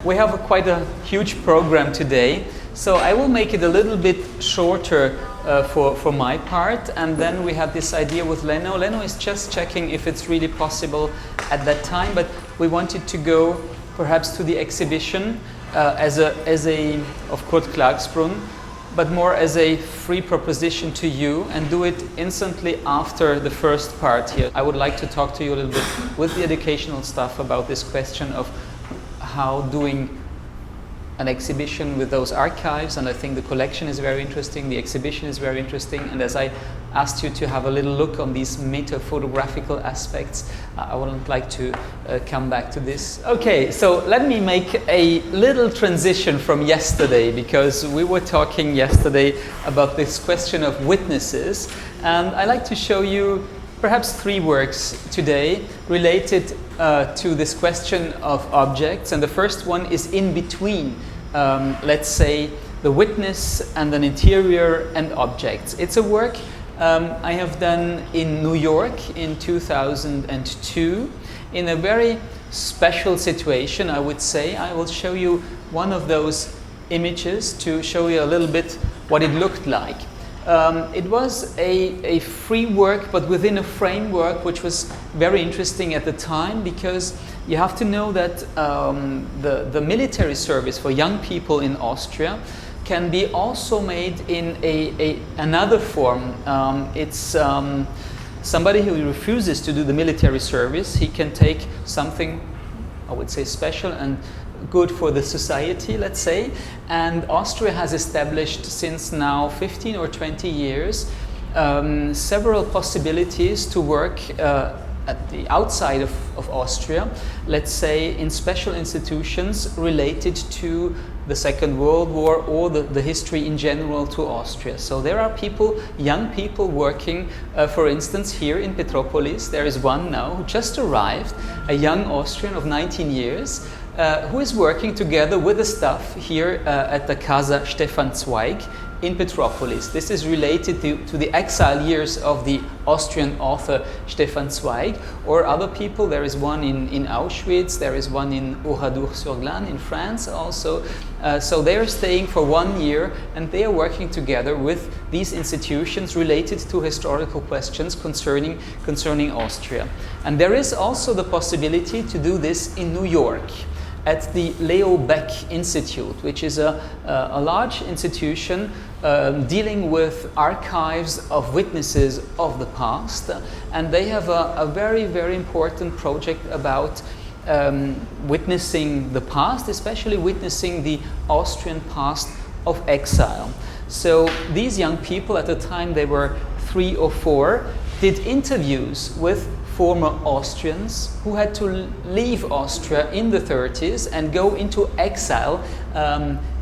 We have quite a huge program today, so I will make it a little bit shorter for my part, and then we had this idea with Leno. Leno is just checking if it's really possible at that time, but we wanted to go perhaps to the exhibition as a of Kurt Klagsbrunn, but more as a free proposition to you, and do it instantly after the first part here. I would like to talk to you a little bit with the educational stuff about this question of how doing an exhibition with those archives, and I think the collection is very interesting, the exhibition is very interesting, and as I asked you to have a little look on these meta-photographical aspects, I would like to come back to this. Okay, so let me make a little transition from yesterday, because we were talking yesterday about this question of witnesses, and I'd like to show you perhaps 3 works today related to this question of objects, and the first one is in between, let's say, the witness and an interior and objects. It's a work I have done in New York in 2002 in a very special situation, I would say. I will show you one of those images to show you a little bit what it looked like. It was a free work, but within a framework which was very interesting at the time, because you have to know that the military service for young people in Austria can be also made in another form. It's somebody who refuses to do the military service. He can take something, I would say, special and good for the society, let's say, and Austria has established since now 15 or 20 years several possibilities to work at the outside of Austria, let's say in special institutions related to the Second World War or the history in general to Austria. So there are people, young people working, for instance, here in Petropolis. There is one now who just arrived, a young Austrian of 19 years, who is working together with the staff here at the Casa Stefan Zweig in Petropolis. This is related to the exile years of the Austrian author Stefan Zweig, or other people. There is one in Auschwitz, there is one in Oradour-sur-Glane in France also. So they are staying for 1 year, and they are working together with these institutions related to historical questions concerning Austria. And there is also the possibility to do this in New York at the Leo Baeck Institute, which is a large institution dealing with archives of witnesses of the past, and they have a very, very important project about witnessing the past, especially witnessing the Austrian past of exile. So these young people, at the time they were 3 or 4, did interviews with former Austrians who had to leave Austria in the 30s and go into exile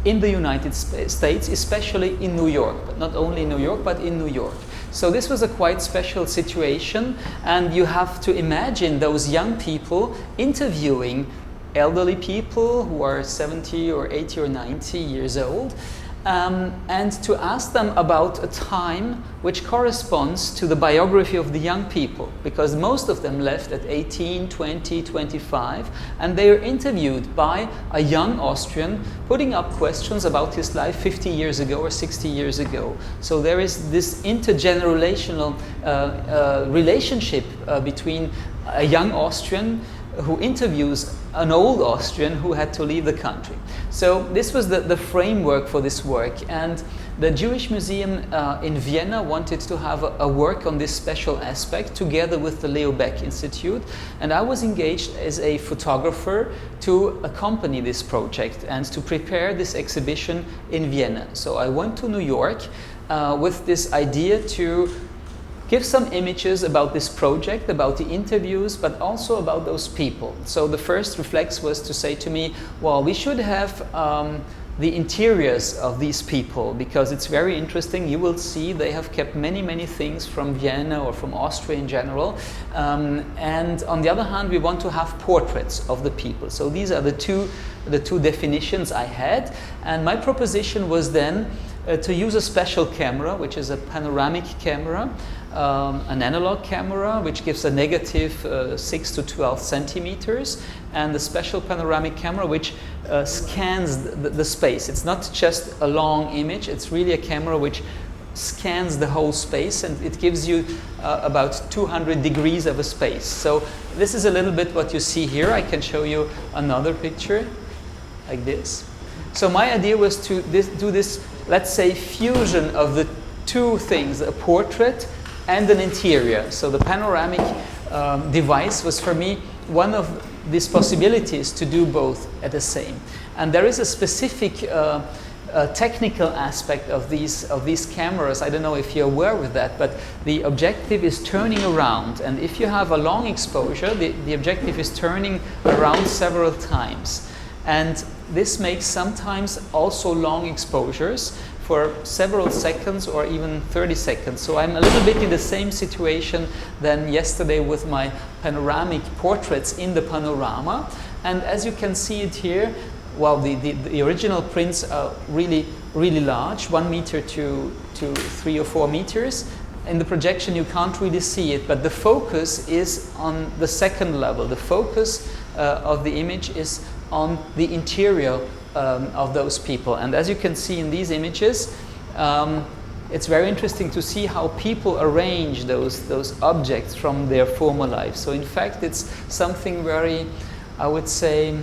in the United States, especially in New York, but not only in New York, but in New York. So this was a quite special situation, and you have to imagine those young people interviewing elderly people who are 70 or 80 or 90 years old, and to ask them about a time which corresponds to the biography of the young people, because most of them left at 18, 20, 25, and they are interviewed by a young Austrian putting up questions about his life 50 years ago or 60 years ago. So there is this intergenerational relationship between a young Austrian who interviews an old Austrian who had to leave the country. So this was the framework for this work, and the Jewish Museum in Vienna wanted to have a work on this special aspect together with the Leo Baeck Institute, and I was engaged as a photographer to accompany this project and to prepare this exhibition in Vienna. So I went to New York with this idea to give some images about this project, about the interviews, but also about those people. So the first reflex was to say to me, well, we should have the interiors of these people, because it's very interesting. You will see they have kept many, many things from Vienna or from Austria in general. And on the other hand, we want to have portraits of the people. So these are the two definitions I had. And my proposition was then to use a special camera, which is a panoramic camera, an analog camera, which gives a negative 6 to 12 centimeters, and a special panoramic camera, which scans the space. It's not just a long image, it's really a camera which scans the whole space, and it gives you about 200 degrees of a space. So this is a little bit what you see here. I can show you another picture like this. So my idea was to do this, let's say, fusion of the two things, a portrait and an interior. So the panoramic device was for me one of these possibilities to do both at the same. And there is a specific technical aspect of these cameras. I don't know if you're aware with that, but the objective is turning around, and if you have a long exposure, the objective is turning around several times, and this makes sometimes also long exposures for several seconds or even 30 seconds. So I'm a little bit in the same situation than yesterday with my panoramic portraits in the panorama, and as you can see it here, well, the original prints are really large, 1 meter to 3 or 4 meters. In the projection you can't really see it, but the focus is on the second level. The focus of the image is on the interior of those people. And as you can see in these images, it's very interesting to see how people arrange those objects from their former life. So in fact it's something very, I would say,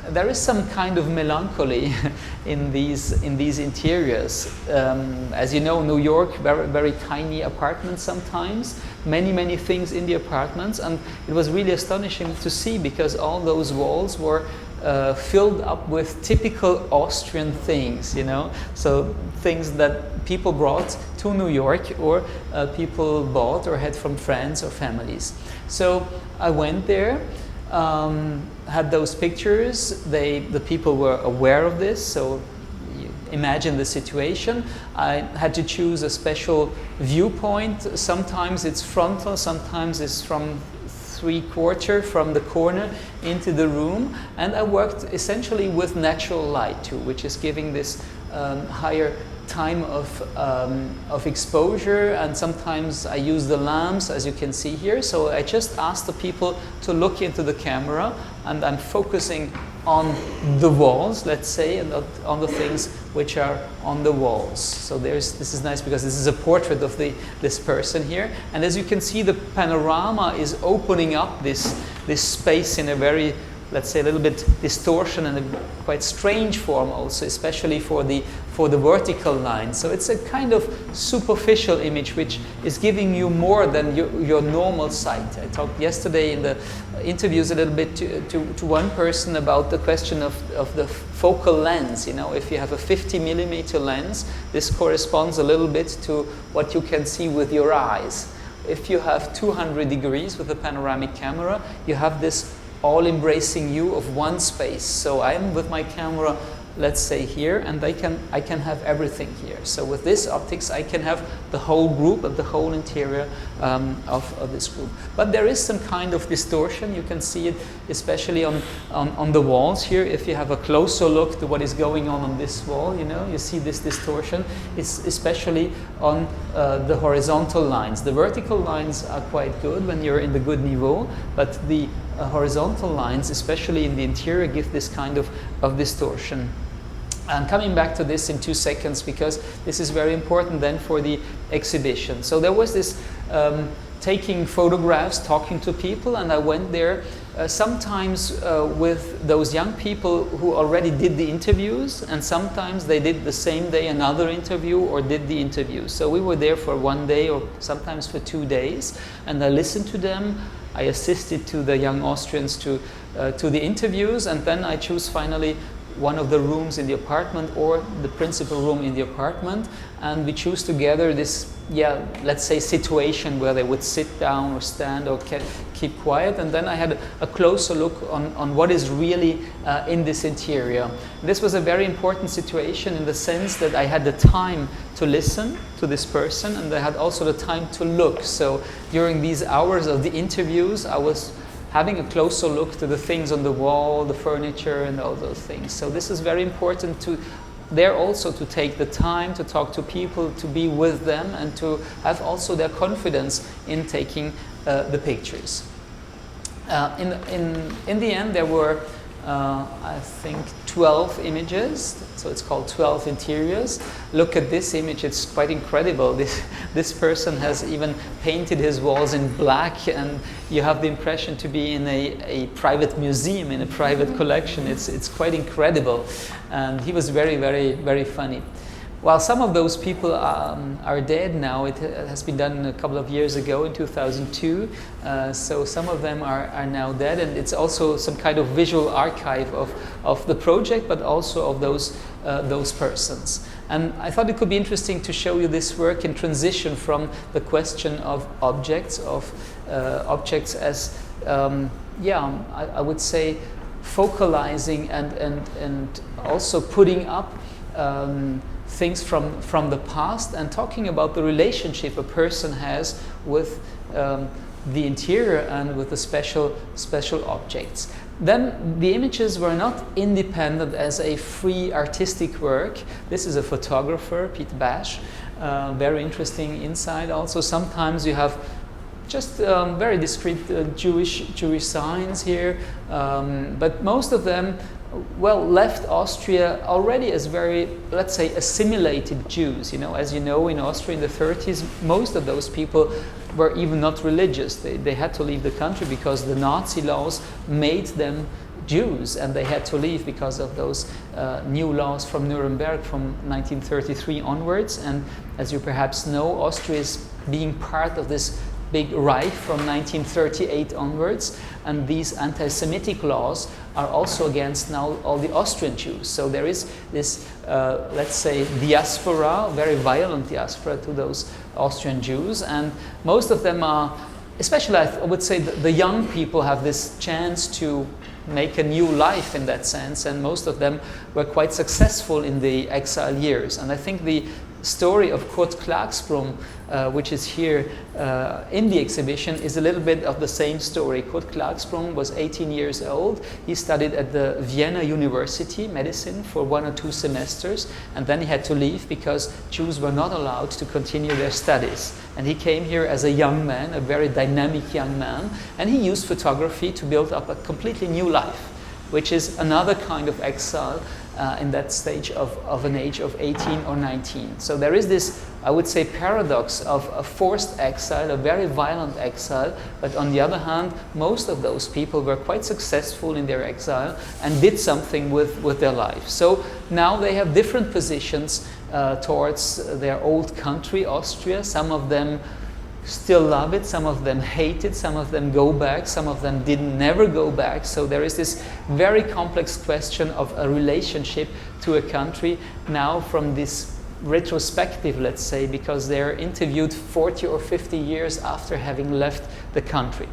there is some kind of melancholy in these interiors. As you know, New York, very tiny apartments sometimes, many things in the apartments, and it was really astonishing to see because all those walls were filled up with typical Austrian things, you know, so things that people brought to New York or people bought or had from friends or families. So I went there. Had those pictures, the people were aware of this, so you imagine the situation. I had to choose a special viewpoint. Sometimes it's frontal, sometimes it's from 3/4 from the corner into the room, and I worked essentially with natural light too, which is giving this higher time of exposure, and sometimes I use the lamps, as you can see here. So I just asked the people to look into the camera, and I'm focusing on the walls, let's say, and not on the things which are on the walls. So this is nice because this is a portrait of this person here, and as you can see, the panorama is opening up this space in a very, let's say, a little bit distortion and a quite strange form also, especially for the vertical line. So it's a kind of superficial image which is giving you more than your normal sight. I talked yesterday in the interviews a little bit to one person about the question of the focal lens. You know, if you have a 50mm lens, this corresponds a little bit to what you can see with your eyes. If you have 200 degrees with a panoramic camera, you have this all-embracing view of one space. So I'm with my camera, let's say here, and I can have everything here. So with this optics, I can have the whole group and the whole interior of this group. But there is some kind of distortion. You can see it especially on the walls here. If you have a closer look to what is going on this wall, you know, you see this distortion. It's especially on the horizontal lines. The vertical lines are quite good when you're in the good niveau, but the horizontal lines, especially in the interior, give this kind of distortion. And coming back to this in 2 seconds, because this is very important then for the exhibition. So there was this taking photographs, talking to people, and I went there sometimes with those young people who already did the interviews, and sometimes they did the same day another interview or did the interview. So we were there for 1 day or sometimes for 2 days, and I listened to them. I assisted to the young Austrians to the interviews, and then I choose finally one of the rooms in the apartment or the principal room in the apartment, and we choose together this, let's say, situation where they would sit down or stand or keep quiet, and then I had a closer look on what is really in this interior. This was a very important situation in the sense that I had the time to listen to this person, and I had also the time to look. So during these hours of the interviews, I was having a closer look to the things on the wall, the furniture, and all those things. So this is very important to there also to take the time to talk to people, to be with them, and to have also their confidence in taking the pictures. In the end, there were I think 12 images, so it's called 12 interiors. Look at this image, it's quite incredible. This person has even painted his walls in black, and you have the impression to be in a private museum, in a private collection. It's quite incredible, and he was very, very, very funny. While some of those people are dead now, it has been done a couple of years ago in 2002, so some of them are now dead, and it's also some kind of visual archive of the project, but also of those persons. And I thought it could be interesting to show you this work in transition from the question of objects as, I would say, focalizing and also putting up things from the past and talking about the relationship a person has with the interior and with the special objects. Then the images were not independent as a free artistic work. This is a photographer, Pete Bash, very interesting inside also. Sometimes you have just very discreet Jewish signs here, but most of them left Austria already as very, let's say, assimilated Jews. As you know, in Austria in the 30s, most of those people were even not religious. They had to leave the country because the Nazi laws made them Jews, and they had to leave because of those new laws from Nuremberg from 1933 onwards. And as you perhaps know, Austria is being part of this big Reich from 1938 onwards, and these anti-Semitic laws are also against now all the Austrian Jews. So there is this, let's say, diaspora, very violent diaspora to those Austrian Jews, and most of them are, especially I would say the young people have this chance to make a new life in that sense, and most of them were quite successful in the exile years. And I think the story of Kurt Klagsbrun, which is here in the exhibition, is a little bit of the same story. Kurt Klagsbrun was 18 years old. He studied at the Vienna University, medicine, for 1 or 2 semesters, and then he had to leave because Jews were not allowed to continue their studies. And he came here as a young man, a very dynamic young man, and he used photography to build up a completely new life, which is another kind of exile in that stage of an age of 18 or 19. So there is this, I would say, paradox of a forced exile, a very violent exile, but on the other hand, most of those people were quite successful in their exile and did something with their life. So now they have different positions towards their old country, Austria. Some of them still love it, some of them hate it, some of them go back, some of them never go back. So there is this very complex question of a relationship to a country now from this retrospective, let's say, because they're interviewed 40 or 50 years after having left the country.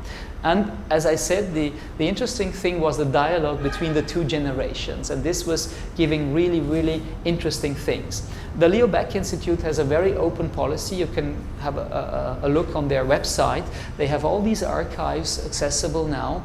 And as I said, the interesting thing was the dialogue between the 2 generations, and this was giving really, really interesting things. The Leo Baeck Institute has a very open policy. You can have a look on their website. They have all these archives accessible now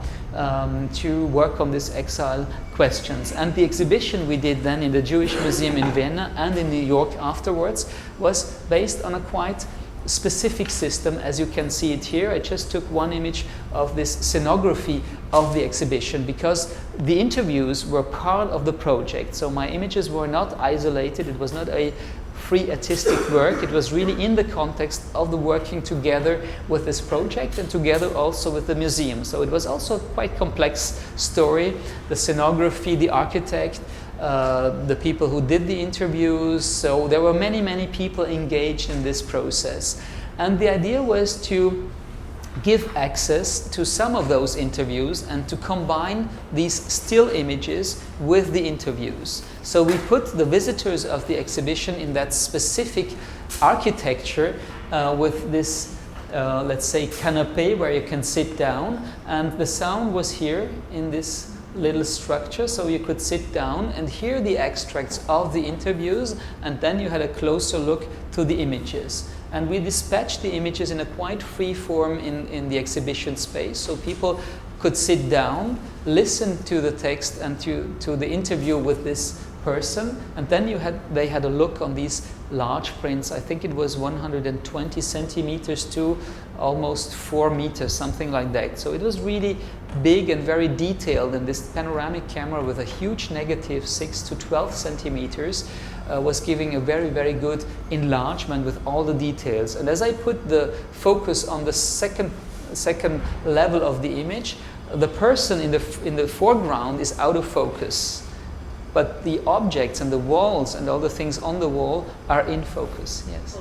to work on these exile questions. And the exhibition we did then in the Jewish Museum in Vienna and in New York afterwards was based on a quite specific system, as you can see it here. I just took one image of this scenography of the exhibition because the interviews were part of the project. So my images were not isolated. It was not a free artistic work. It was really in the context of the working together with this project and together also with the museum. So it was also a quite complex story. The scenography, the architect, the people who did the interviews. So there were many, many people engaged in this process. And the idea was to give access to some of those interviews and to combine these still images with the interviews. So we put the visitors of the exhibition in that specific architecture with this let's say canapé where you can sit down, and the sound was here in this little structure, so you could sit down and hear the extracts of the interviews, and then you had a closer look to the images. And we dispatched the images in a quite free form in the exhibition space, so people could sit down, listen to the text and to the interview with this person, and then they had a look on these large prints. I think it was 120 centimeters to almost 4 meters, something like that. So it was really big and very detailed, and this panoramic camera with a huge negative 6 to 12 centimeters was giving a very, very good enlargement with all the details. And as I put the focus on the second level of the image, the person in the foreground is out of focus, but the objects and the walls and all the things on the wall are in focus. Yes. So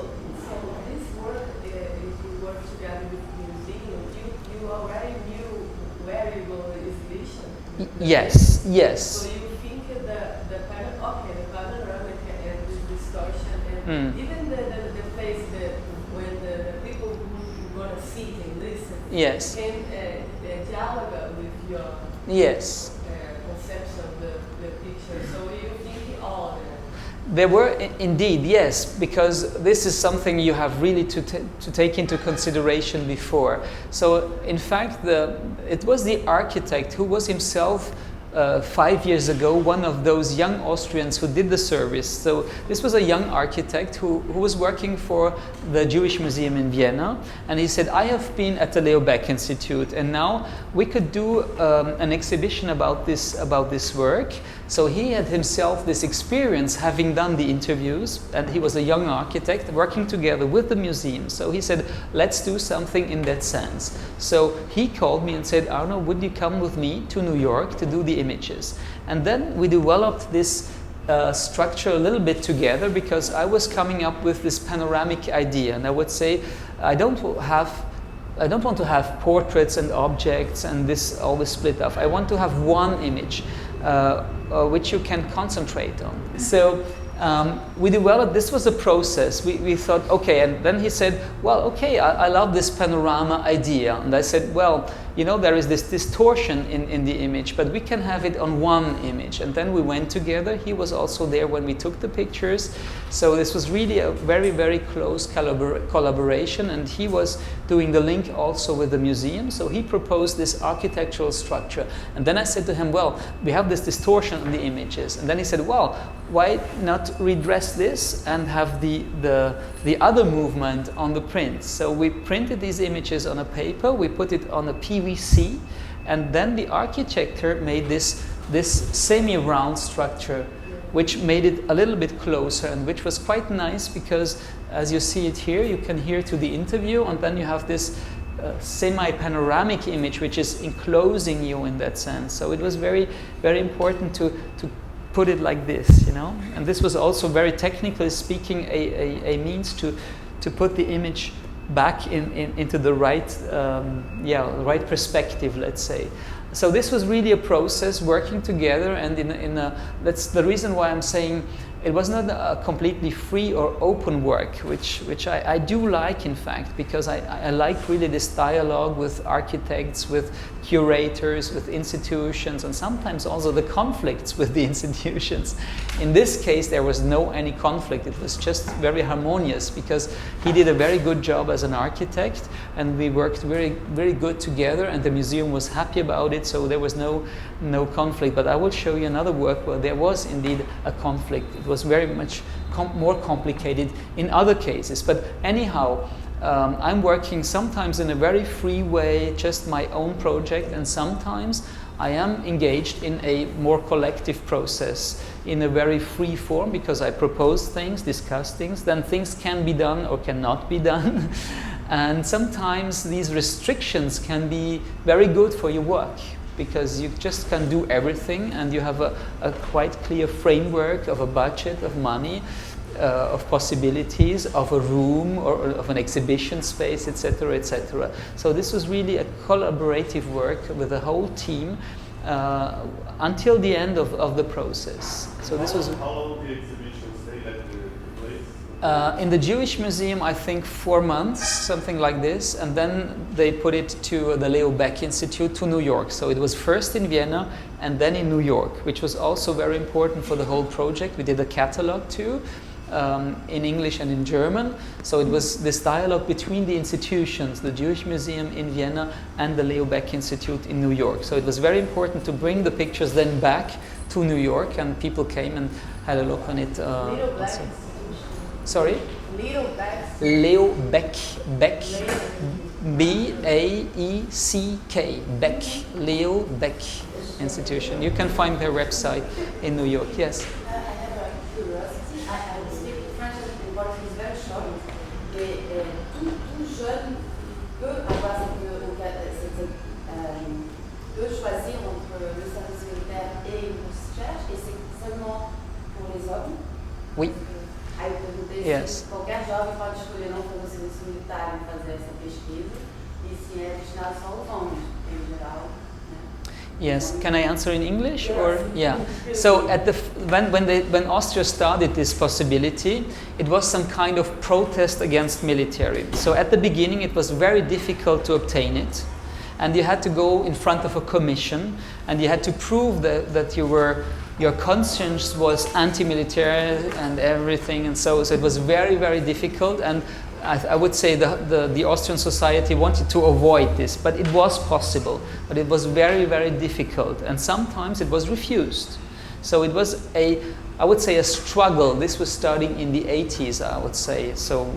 this work, if you work together with the museum, you already knew where you go the exhibition? Yes, yes. So you think the panoramic and the distortion and even the place that when the people who want to sit and listen Yes. can dialogue with your Yes. conception of the picture. So you think all that. There were indeed, yes, because this is something you have really to take into consideration before. So in fact, it was the architect who was himself 5 years ago one of those young Austrians who did the service. So this was a young architect who was working for the Jewish Museum in Vienna, and he said, I have been at the Leo Baeck Institute, and now we could do an exhibition about this work. So he had himself this experience having done the interviews, and he was a young architect working together with the museum. So he said, let's do something in that sense. So he called me and said, Arno, would you come with me to New York to do the images? And then we developed this structure a little bit together, because I was coming up with this panoramic idea, and I would say, I don't want to have portraits and objects and all this split up. I want to have one image which you can concentrate on. So we developed, this was a process. We thought, okay, and then he said, well, okay, I love this panorama idea. And I said, well, you know, there is this distortion in the image, but we can have it on one image. And then we went together. He was also there when we took the pictures. So this was really a very, very close collaboration. And he was doing the link also with the museum. So he proposed this architectural structure. And then I said to him, well, we have this distortion in the images. And then he said, well, why not redress this and have the other movement on the print? So we printed these images on a paper, we put it on a PVC, and then the architect made this semi-round structure, which made it a little bit closer, and which was quite nice, because as you see it here, you can hear to the interview, and then you have this semi-panoramic image which is enclosing you in that sense. So it was very, very important to put it like this, you know. And this was also, very technically speaking, a means to put the image back into the right right perspective, let's say. So this was really a process working together, and that's the reason why I'm saying it was not a completely free or open work, which I do like, in fact, because I like really this dialogue with architects, with curators, with institutions, and sometimes also the conflicts with the institutions. In this case, there was any conflict. It was just very harmonious, because he did a very good job as an architect, and we worked very, very good together, and the museum was happy about it, so there was no conflict. But I will show you another work where there was indeed a conflict. It was very much more complicated in other cases. But anyhow, I'm working sometimes in a very free way, just my own project, and sometimes I am engaged in a more collective process in a very free form, because I propose things, discuss things, then things can be done or cannot be done. And sometimes these restrictions can be very good for your work, because you just can't do everything, and you have a quite clear framework of a budget, of money, of possibilities, of a room or of an exhibition space, etc., etc. So this was really a collaborative work with the whole team until the end of the process. So this was. How long did the exhibition stay at the place? In the Jewish Museum, I think 4 months, something like this, and then they put it to the Leo Baeck Institute to New York. So it was first in Vienna and then in New York, which was also very important for the whole project. We did a catalog too, in English and in German. So it was this dialogue between the institutions, the Jewish Museum in Vienna and the Leo Baeck Institute in New York. So it was very important to bring the pictures then back to New York, and people came and had a look on it. Little Black Also. Institution. Sorry? Little Black. Leo Beck, B-A-E-C-K, Beck, Leo Beck Institution. You can find their website in New York. Yes. I have a curiosity. I will speak French and Portuguese very short. Tout jeune peut avoir peut choisir entre le service militaire et une recherche, et c'est seulement pour les hommes. Oui. Aí eu perguntei se qualquer jovem pode escolher não fazer o serviço militar e fazer essa pesquisa, e se é destinado só aos homens, em geral. Yes, can I answer in English or yeah? So at the when Austria started this possibility, it was some kind of protest against military. So at the beginning, it was very difficult to obtain it, and you had to go in front of a commission, and you had to prove that your conscience was anti-military and everything, and so it was very, very difficult. And I would say the Austrian society wanted to avoid this, but it was possible. But it was very, very difficult, and sometimes it was refused. So it was I would say a struggle. This was starting in the 80s, I would say, so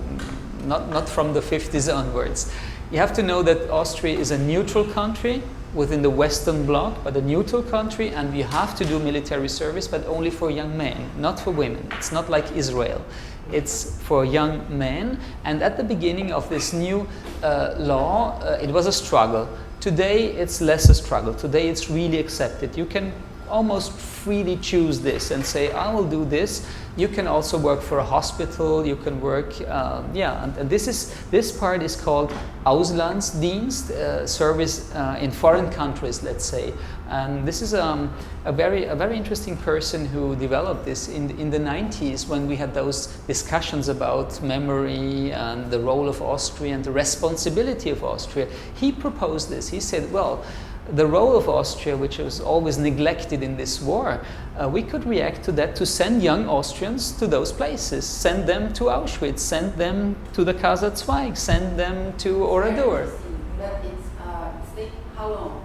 not from the 50s onwards. You have to know that Austria is a neutral country within the Western Bloc, but a neutral country, and we have to do military service, but only for young men, not for women. It's not like Israel. It's for young men, and at the beginning of this new law, it was a struggle. Today, it's less a struggle. Today, it's really accepted. You can almost freely choose this and say, I will do this. You can also work for a hospital. You can work, and this part is called Auslandsdienst, service in foreign countries, let's say. And this is a very interesting person who developed this in the 90s, when we had those discussions about memory and the role of Austria and the responsibility of Austria. He proposed this. He said, well, the role of Austria, which was always neglected in this war, we could react to that to send young Austrians to those places, send them to Auschwitz, send them to the Kaiserzweig, send them to Oradour. But it's how long?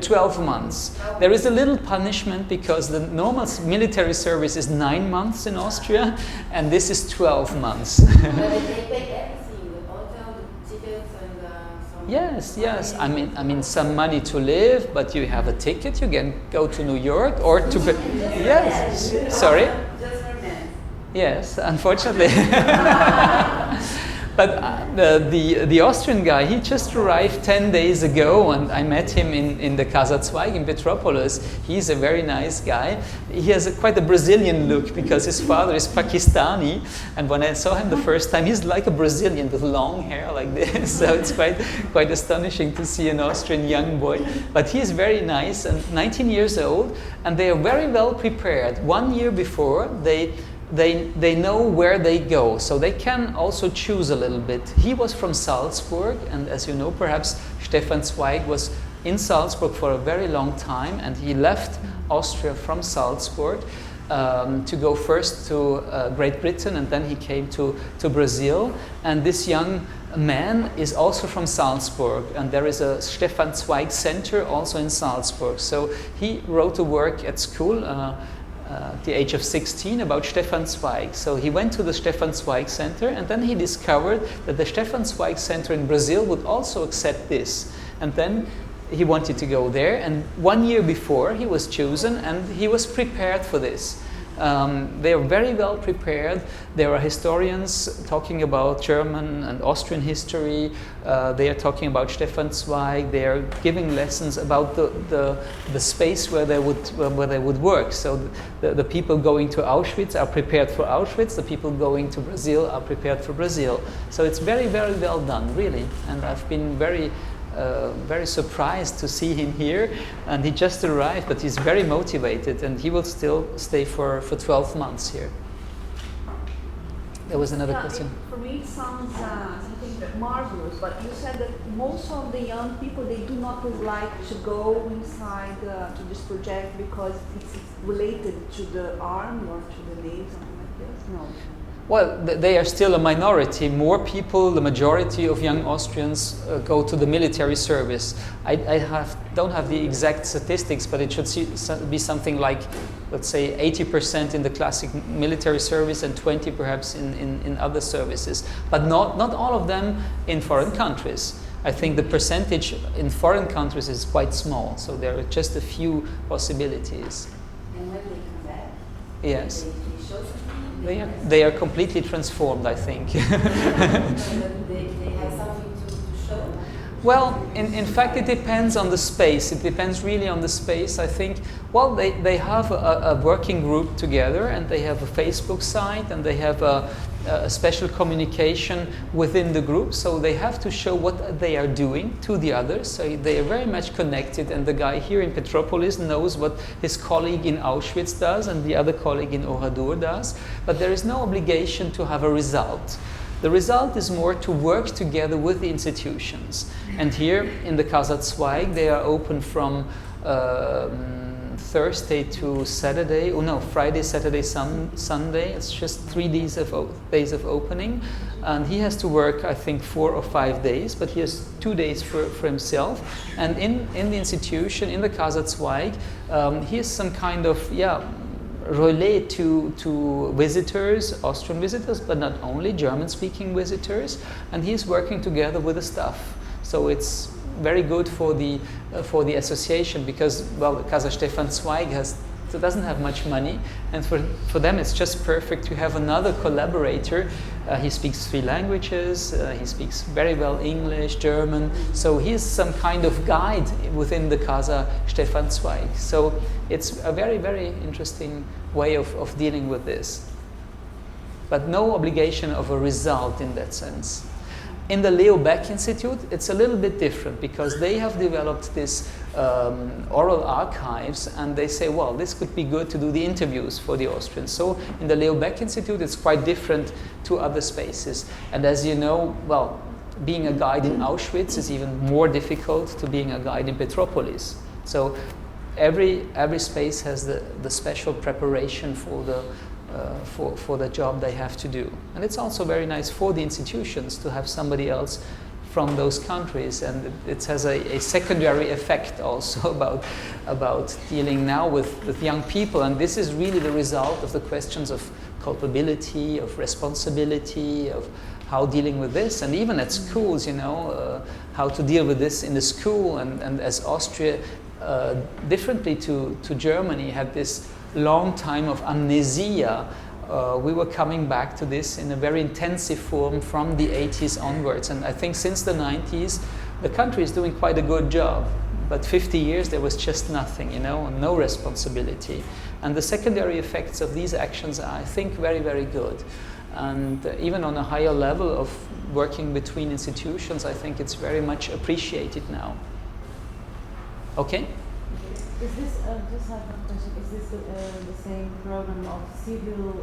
12 months. There is a little punishment because the normal military service is 9 months in Austria, and this is 12 months. But they pay everything, the hotel, the tickets, and some. Yes. I mean, some money to live, but you have a ticket. You can go to New York or to. Yes. Sorry. Just for men. Yes, unfortunately. But the Austrian guy, he just arrived 10 days ago, and I met him in the Kaiserzweig in Petropolis. He's a very nice guy. He has quite a Brazilian look because his father is Pakistani, and when I saw him the first time, he's like a Brazilian with long hair like this. So it's quite astonishing to see an Austrian young boy. But he is very nice, and 19 years old, and they are very well prepared. 1 year before, they know where they go, so they can also choose a little bit. He was from Salzburg, and as you know, perhaps Stefan Zweig was in Salzburg for a very long time, and he left Austria from Salzburg to go first to Great Britain, and then he came to Brazil. And this young man is also from Salzburg, and there is a Stefan Zweig Center also in Salzburg. So he wrote a work at school at the age of 16 about Stefan Zweig. So he went to the Stefan Zweig Center, and then he discovered that the Stefan Zweig Center in Brazil would also accept this. And then he wanted to go there, and 1 year before he was chosen, and he was prepared for this. They are very well prepared. There are historians talking about German and Austrian history. They are talking about Stefan Zweig. They are giving lessons about the space where they would work. So the people going to Auschwitz are prepared for Auschwitz. The people going to Brazil are prepared for Brazil. So it's very, very well done, really. And I've been very surprised to see him here, and he just arrived, but he's very motivated, and he will still stay for 12 months here. There was another question. For me, it sounds something marvelous, but you said that most of the young people, they do not like to go inside to this project because it's related to the army or to the navy, something like this. No. Well, they are still a minority. More people, the majority of young Austrians go to the military service. I don't have the exact statistics, but it should be something like, let's say, 80% in the classic military service and 20 perhaps in other services. But not all of them in foreign countries. I think the percentage in foreign countries is quite small, so there are just a few possibilities. And when they come back, yes. they show something? They are completely transformed, I think. They have something to show? Well, in fact, it depends on the space. It depends really on the space, I think. Well, they have a working group together, and they have a Facebook site, and they have a special communication within the group. So they have to show what they are doing to the others. So they are very much connected, and the guy here in Petropolis knows what his colleague in Auschwitz does and the other colleague in Oradour does. But there is no obligation to have a result. The result is more to work together with the institutions. And here in the Casa Zweig, they are open from Thursday to Saturday. Oh no, Friday, Saturday, Sunday. It's just 3 days of opening. And he has to work, I think, 4 or 5 days, but he has 2 days for himself. And in the institution, in the Casa Zweig, he is some kind of, relay to visitors, Austrian visitors, but not only German-speaking visitors, and he's working together with the staff. So it's very good for the association, because, well, the Casa Stefan Zweig doesn't have much money, and for them it's just perfect to have another collaborator. He speaks 3 languages, he speaks very well English, German, so he's some kind of guide within the Casa Stefan Zweig. So it's a very, very interesting way of dealing with this. But no obligation of a result in that sense. In the Leo Baeck Institute, it's a little bit different, because they have developed this oral archives, and they say, well, this could be good to do the interviews for the Austrians. So in the Leo Baeck Institute, it's quite different to other spaces. And as you know, well, being a guide in Auschwitz is even more difficult to being a guide in Petropolis. So every space has the special preparation for the job they have to do. And it's also very nice for the institutions to have somebody else from those countries, and it has a secondary effect also about dealing now with young people. And this is really the result of the questions of culpability, of responsibility, of how dealing with this, and even at schools, how to deal with this in the school. And as Austria, differently to Germany, had this long time of amnesia. We were coming back to this in a very intensive form from the 80s onwards, and I think since the 90s the country is doing quite a good job, but 50 years there was just nothing, no responsibility. And the secondary effects of these actions are, I think, very, very good. And even on a higher level of working between institutions, I think it's very much appreciated now. Okay? Is this, just have a question, is this the same program of civil...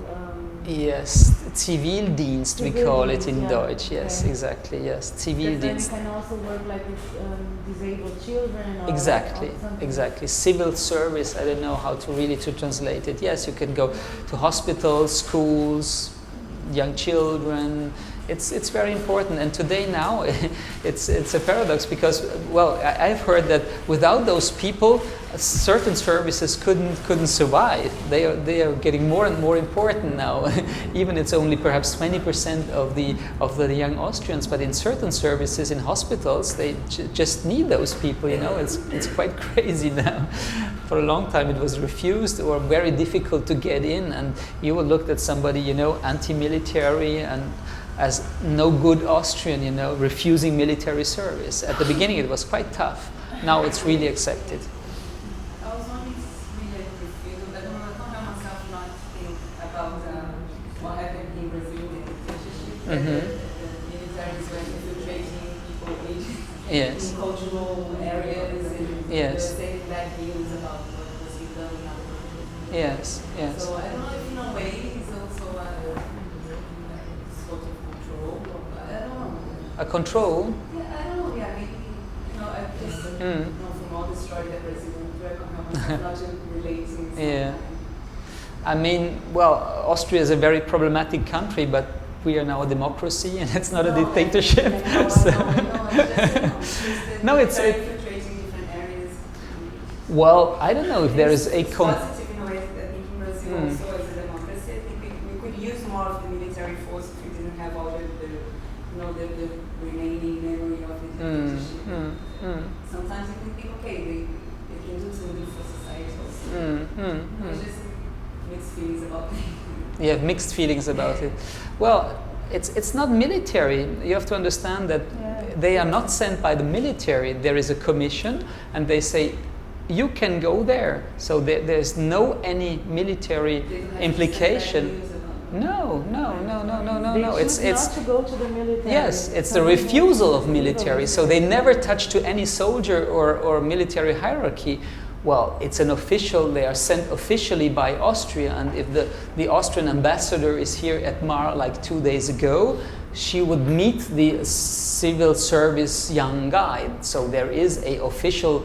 Yes, Zivildienst, we call it in yeah. Deutsch, yes, Okay. exactly, yes, But then you Zivildienst. can also work like with disabled children or... Exactly, or something. exactly. Civil service, I don't know how to translate it. Yes, you can go to hospitals, schools, young children. It's very important, and today now it's a paradox, because, well, I've heard that without those people certain services couldn't survive. They are getting more and more important now. Even it's only perhaps 20% of the young Austrians, but in certain services in hospitals they just need those people. It's quite crazy now. For a long time it was refused or very difficult to get in, and you were looked at somebody anti-military and as no good Austrian, refusing military service. At the beginning it was quite tough. Now it's really accepted. I was only related to Brazil, but I don't have myself not to think about what happened in Brazil in the dictatorship. The military is going infiltrating people Yes. in cultural areas, and Yes. they're saying bad news about what was being done in other countries. Yes, yes. So I don't know if in a way it's also sort of control, I don't know. A control? Yeah, I don't know, yeah, maybe, I just from all the story that Brazil went through, I can't help myself not to relating. Yeah. I mean, well, Austria is a very problematic country, but we are now a democracy and it's not a dictatorship. No, it's infiltrating different areas. well, I don't know if there is a It's positive in a way. I think in Brazil also as a democracy, I think we could use more of the military force if we didn't have all the remaining memory of the dictatorship. Sometimes you can think, okay, they can do some good for society also. It's just mixed feelings about it. You have mixed feelings about it. Well, it's not military. You have to understand that they are not sent by the military. There is a commission, and they say, you can go there. So there's no any military implication. No. It's not to go to the military. yes, it's the refusal of military. So they never touch to any soldier or military hierarchy. Well, it's an official, they are sent officially by Austria, and if the Austrian ambassador is here at MAR like 2 days ago, she would meet the civil service young guy. So there is a official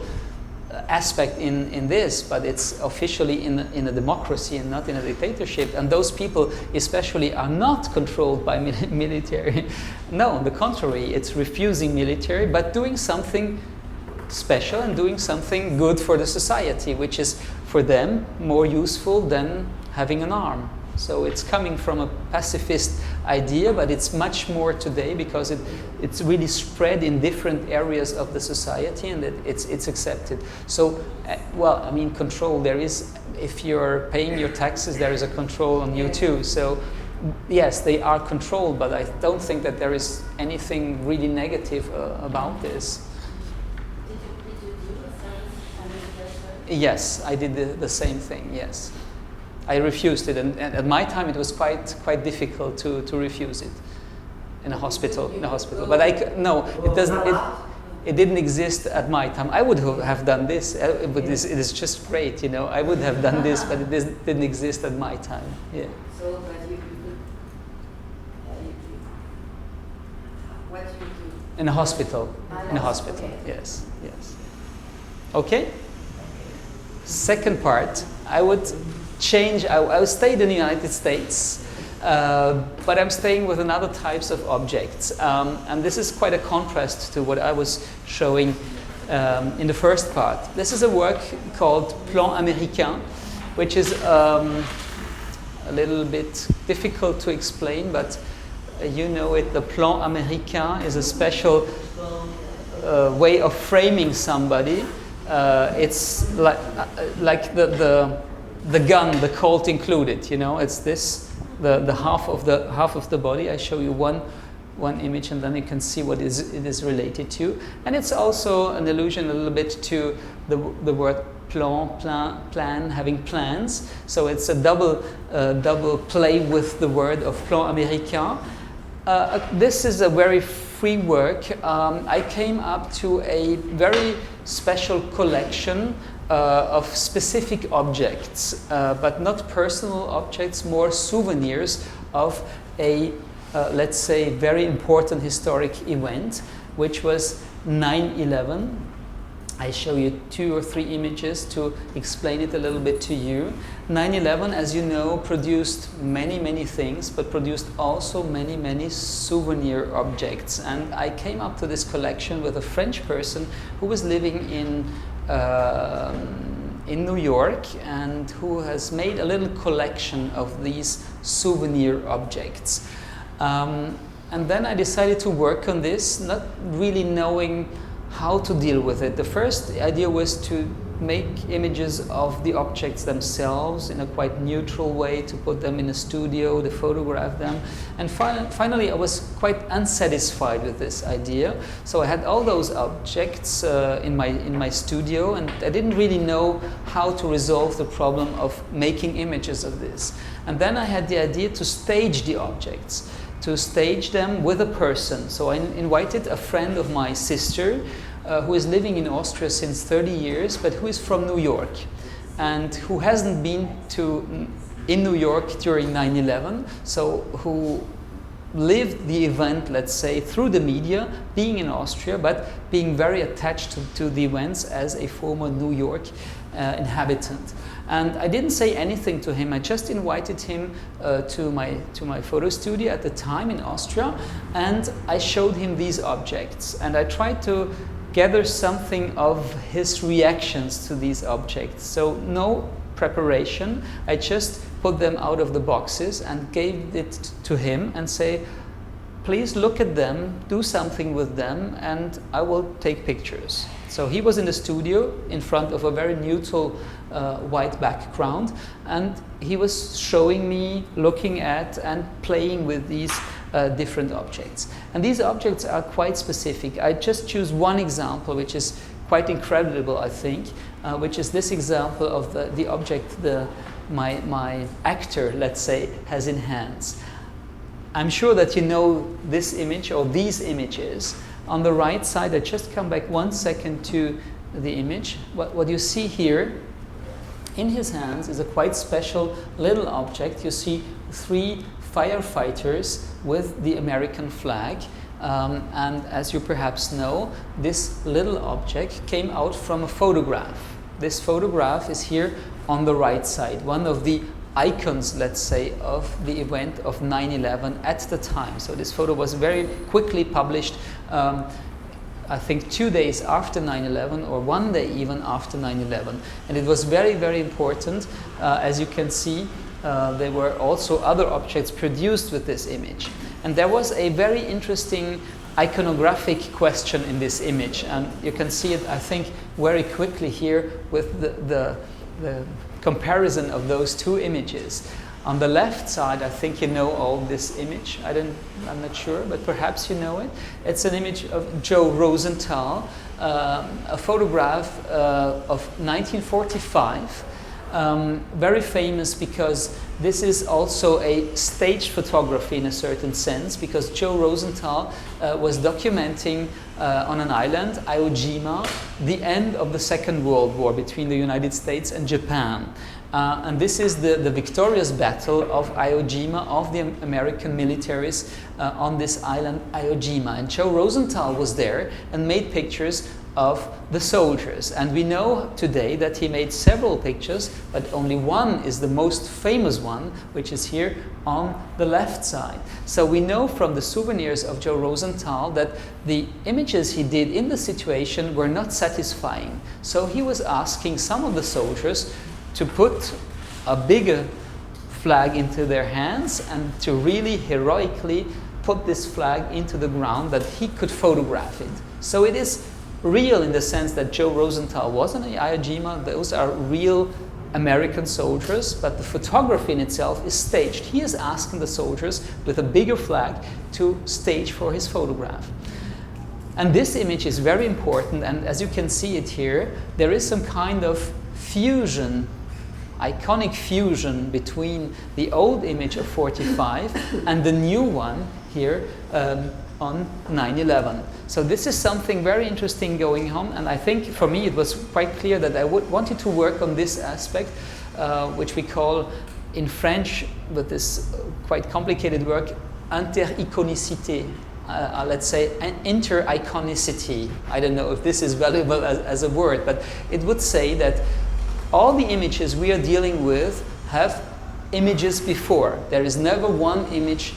aspect in this, but it's officially in a democracy and not in a dictatorship. And those people especially are not controlled by military. No, on the contrary, it's refusing military, but doing something special and doing something good for the society, which is for them more useful than having an arm. So it's coming from a pacifist idea, but it's much more today because it's really spread in different areas of the society, and it's accepted. So, well, I mean, control, there is, if you're paying your taxes, there is a control on you too. So yes, they are controlled, but I don't think that there is anything really negative about this. Yes, I did the same thing, yes. I refused it, and at my time it was quite difficult to refuse it in a hospital. But no, it doesn't. It didn't exist at my time. I would have done this, but it is just great, you know. I would have done this, but it didn't exist at my time. Yeah. So, but you could, what you do? In a hospital. In a hospital. Okay. Yes. Okay. Second part, I would change. I would stay in the United States, but I'm staying with another types of objects, and this is quite a contrast to what I was showing in the first part. This is a work called Plan Américain, which is a little bit difficult to explain, but you know it. The Plan Américain is a special way of framing somebody. It's like the gun, the Colt included. You know, it's this the half of the body. I show you one image, and then you can see what it is related to. And it's also an allusion a little bit to the word plan, having plans. So it's a double play with the word of Plan Américain. This is a very free work. I came up to a very special collection of specific objects, but not personal objects, more souvenirs of a, let's say, very important historic event, which was 9/11. I show you 2 or 3 images to explain it a little bit to you. 9/11, as you know, produced many things, but produced also many souvenir objects. And I came up to this collection with a French person who was living in New York and who has made a little collection of these souvenir objects. And then I decided to work on this, not really knowing how to deal with it. The first idea was to make images of the objects themselves in a quite neutral way, to put them in a studio, to photograph them. And finally I was quite unsatisfied with this idea. So I had all those objects in my studio, and I didn't really know how to resolve the problem of making images of this. And then I had the idea to stage the objects, to stage them with a person. So I invited a friend of my sister who is living in Austria since 30 years, but who is from New York and who hasn't been in New York during 9/11, so who lived the event, let's say, through the media, being in Austria, but being very attached to the events as a former New York inhabitant. And I didn't say anything to him. I just invited him to my photo studio at the time in Austria, and I showed him these objects. And I tried to gather something of his reactions to these objects. So no preparation. I just put them out of the boxes and gave it to him and say, please look at them, do something with them, and I will take pictures. So he was in the studio in front of a very neutral white background, and he was showing me, looking at and playing with these different objects. And these objects are quite specific. I just choose one example, which is quite incredible, I think, which is this example of the object my actor, let's say, has in hands. I'm sure that you know this image or these images. On the right side, I just come back 1 second to the image. What you see here in his hands is a quite special little object. You see 3 firefighters with the American flag. And as you perhaps know, this little object came out from a photograph. This photograph is here on the right side, one of the icons, let's say, of the event of 9/11 at the time. So this photo was very quickly published, I think 2 days after 9/11 or 1 day even after 9/11. And it was very, very important. As you can see, there were also other objects produced with this image. And there was a very interesting iconographic question in this image. And you can see it, I think, very quickly here with the comparison of those 2 images. On the left side, I think you know all this image. I'm not sure, but perhaps you know it. It's an image of Joe Rosenthal, a photograph of 1945. Very famous because this is also a staged photography in a certain sense, because Joe Rosenthal was documenting on an island, Iwo Jima, the end of the Second World War between the United States and Japan. And this is the victorious battle of Iwo Jima, of the American militaries on this island, Iwo Jima. And Joe Rosenthal was there and made pictures of the soldiers. And we know today that he made several pictures, but only one is the most famous one, which is here on the left side. So we know from the souvenirs of Joe Rosenthal that the images he did in the situation were not satisfying. So he was asking some of the soldiers to put a bigger flag into their hands and to really heroically put this flag into the ground that he could photograph it. So it is real in the sense that Joe Rosenthal wasn't in Iwo Jima. Those are real American soldiers, but the photography in itself is staged. He is asking the soldiers with a bigger flag to stage for his photograph. And this image is very important, and as you can see it here, there is some kind of fusion, iconic fusion between the old image of 45 and the new one here on 9/11. So this is something very interesting going on, and I think for me it was quite clear that I wanted to work on this aspect, which we call in French, with this quite complicated work, inter-iconicité. Let's say inter-iconicity. I don't know if this is valuable as a word, but it would say that all the images we are dealing with have images before. There is never one image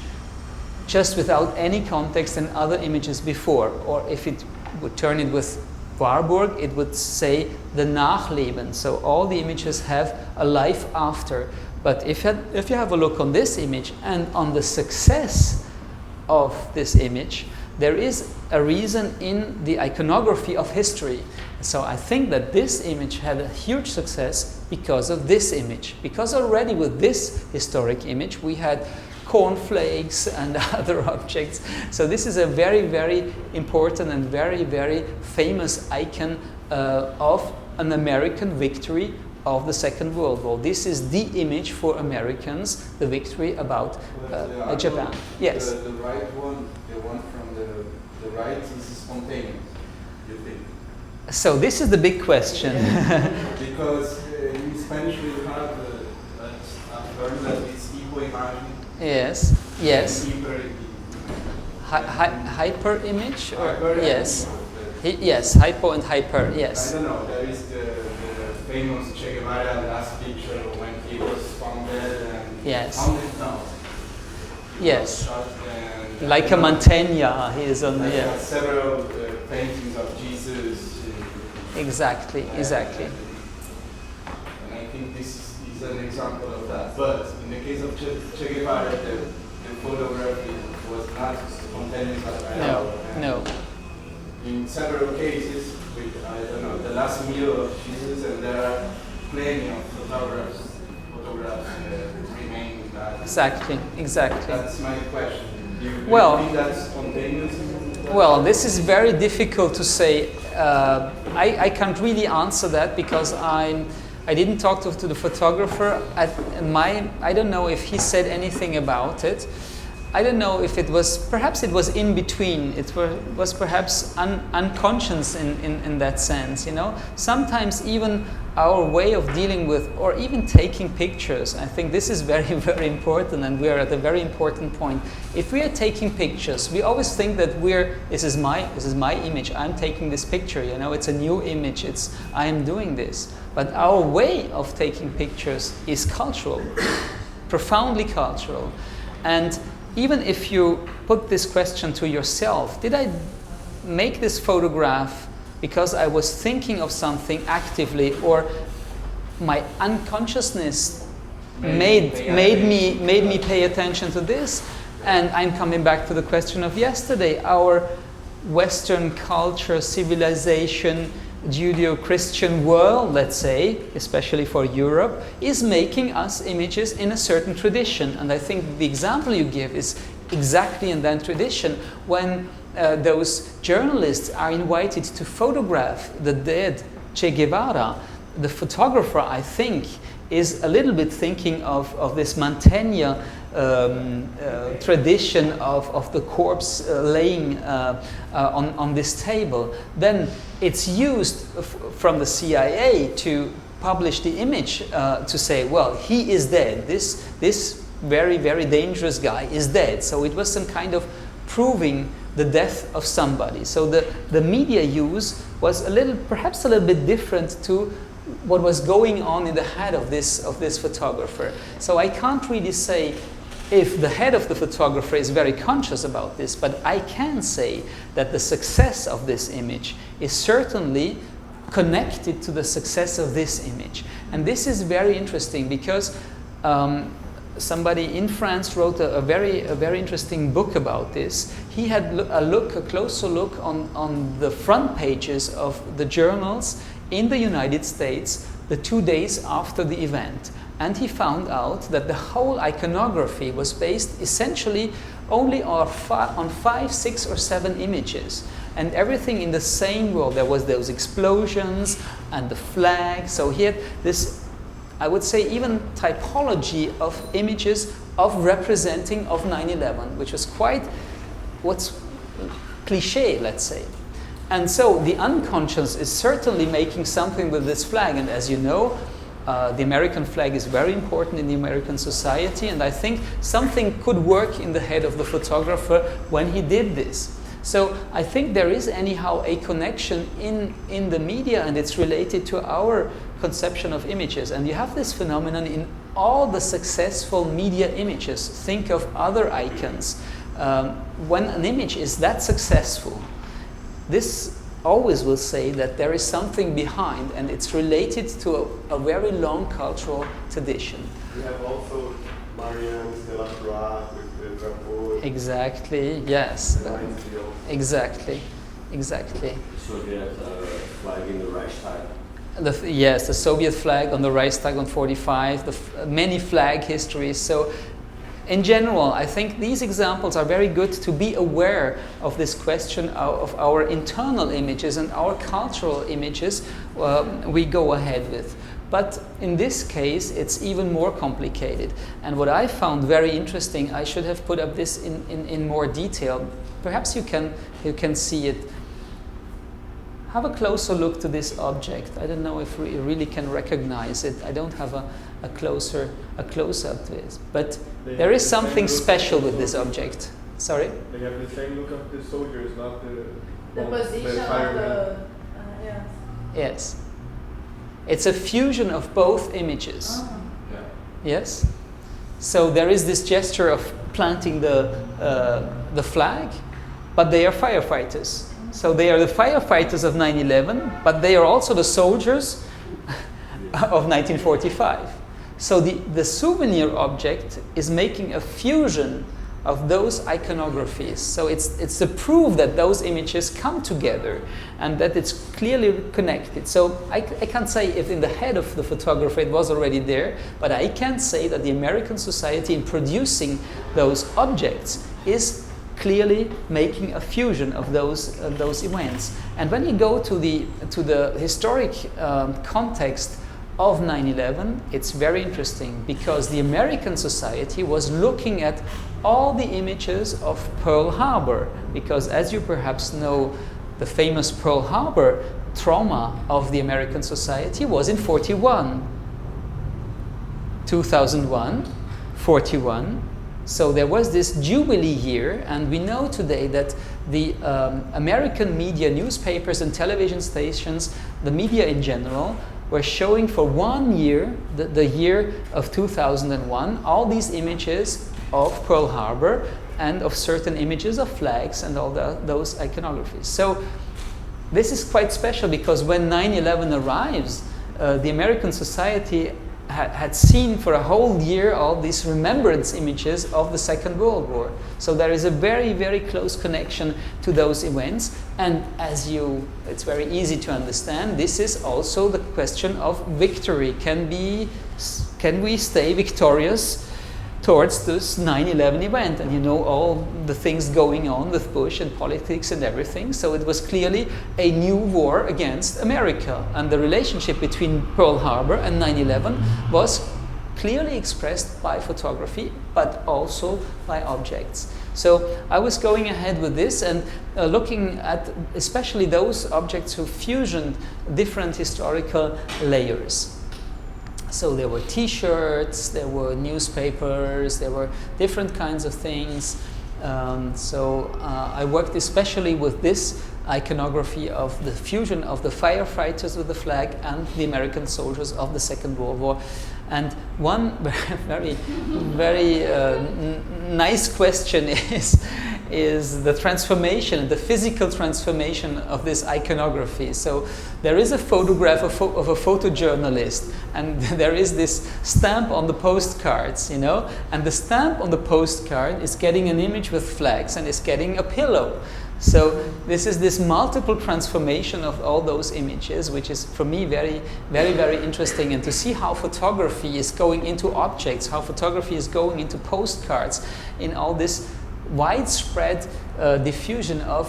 just without any context and other images before. Or if it would turn it with Warburg, it would say the Nachleben. So all the images have a life after. But if you have a look on this image and on the success of this image, there is a reason in the iconography of history. So I think that this image had a huge success because of this image. Because already with this historic image we had cornflakes and other objects. So this is a very, very important and very, very famous icon of an American victory of the Second World War. This is the image for Americans, the victory about Japan. Yes. The right one, the one from the right, is spontaneous, you think? So this is the big question. Because in Spanish we have a term that is hypoimagen. Yes. Yes. Hyper Hyper image, or Hyper, yes. Yes, hypo and hyper. Yes. I don't know. There is the famous Che Guevara last picture. Yes. Counted down. Yes. Shot and Like a Mantegna, he is on the. There Yeah. are several paintings of Jesus. Exactly. Exactly. And I think this is an example of that. But in the case of Che Guevara, the photography was not spontaneous at No. all. And No. in several cases, with, I don't know, the last meal of Jesus, and there are plenty of photographs remain that. Exactly. Exactly. That's my question. Do you Well- think that's spontaneous? Well, this is very difficult to say. I can't really answer that because I didn't talk to the photographer. I don't know if he said anything about it. I don't know if it was, perhaps it was in between. It was perhaps unconscious in that sense, you know. Sometimes even our way of dealing with, or even taking pictures, I think this is very, very important, and we are at a very important point. If we are taking pictures, we always think that this is my image, I'm taking this picture, you know, it's a new image, I am doing this. But our way of taking pictures is cultural, profoundly cultural. And even if you put this question to yourself, did I make this photograph because I was thinking of something actively, or my unconsciousness made me pay attention to this? And I'm coming back to the question of yesterday. Our Western culture, civilization, Judeo-Christian world, let's say, especially for Europe, is making us images in a certain tradition. And I think the example you give is exactly in that tradition. When those journalists are invited to photograph the dead Che Guevara, the photographer, I think, is a little bit thinking of this Mantegna tradition of the corpse laying on this table. Then it's used from the CIA to publish the image to say, well, he is dead. This very, very dangerous guy is dead. So it was some kind of proving the death of somebody. So the media use was perhaps a little bit different to what was going on in the head of this photographer. So I can't really say if the head of the photographer is very conscious about this, but I can say that the success of this image is certainly connected to the success of this image. And this is very interesting because somebody in France wrote a very interesting book about this. He had a closer look on the front pages of the journals in the United States the 2 days after the event. And he found out that the whole iconography was based essentially only on 5, 6, or 7 images. And everything in the same world. There was those explosions and the flag. So he had this, I would say, even typology of images of representing of 9/11, which was quite what's cliche, let's say. And so the unconscious is certainly making something with this flag. And as you know, the American flag is very important in the American society. And I think something could work in the head of the photographer when he did this. So I think there is anyhow a connection in the media, and it's related to our conception of images. And you have this phenomenon in all the successful media images. Think of other icons. When an image is that successful, this always will say that there is something behind, and it's related to a very long cultural tradition. We have also Manhã with the drapeau. Exactly, yes. Exactly. The Soviet flag in the Reichstag. Yes, the Soviet flag on the Reichstag on 45, many flag histories. So in general, I think these examples are very good to be aware of this question of our internal images and our cultural images we go ahead with. But in this case, it's even more complicated. And what I found very interesting, I should have put up this in more detail. Perhaps you can see it. Have a closer look to this object. I don't know if we really can recognize it. I don't have a close-up to it. But there is something special with this object. Sorry? They have the same look of the soldiers, not The position of firemen. the yes. Yes. It's a fusion of both images. Oh. Yeah. Yes? So there is this gesture of planting the flag, but they are firefighters. So they are the firefighters of 9/11, but they are also the soldiers of 1945. So the souvenir object is making a fusion of those iconographies. So it's the proof that those images come together and that it's clearly connected. So I can't say if in the head of the photographer it was already there, but I can say that the American society in producing those objects is clearly making a fusion of those events. And when you go to the historic context of 9/11, it's very interesting because the American society was looking at all the images of Pearl Harbor, because as you perhaps know, the famous Pearl Harbor trauma of the American society was in 41, 2001, 41. So there was this jubilee year, and we know today that the American media, newspapers and television stations, the media in general, were showing for 1 year, the year of 2001, all these images of Pearl Harbor and of certain images of flags and all those iconographies. So this is quite special because when 9/11 arrives, the American society had seen for a whole year all these remembrance images of the Second World War. So there is a very, very close connection to those events. And it's very easy to understand, this is also the question of victory. Can we stay victorious towards this 9/11 event? And you know all the things going on with Bush and politics and everything. So it was clearly a new war against America. And the relationship between Pearl Harbor and 9/11 was clearly expressed by photography, but also by objects. So I was going ahead with this and looking at especially those objects who fusioned different historical layers. So there were T-shirts, there were newspapers, there were different kinds of things. I worked especially with this iconography of the fusion of the firefighters with the flag and the American soldiers of the Second World War. And one very, very nice question is the transformation, the physical transformation of this iconography. So there is a photograph of a photojournalist, and there is this stamp on the postcards, you know, and the stamp on the postcard is getting an image with flags and is getting a pillow. So this is this multiple transformation of all those images, which is for me very, very, very interesting, and to see how photography is going into objects, how photography is going into postcards, in all this widespread diffusion of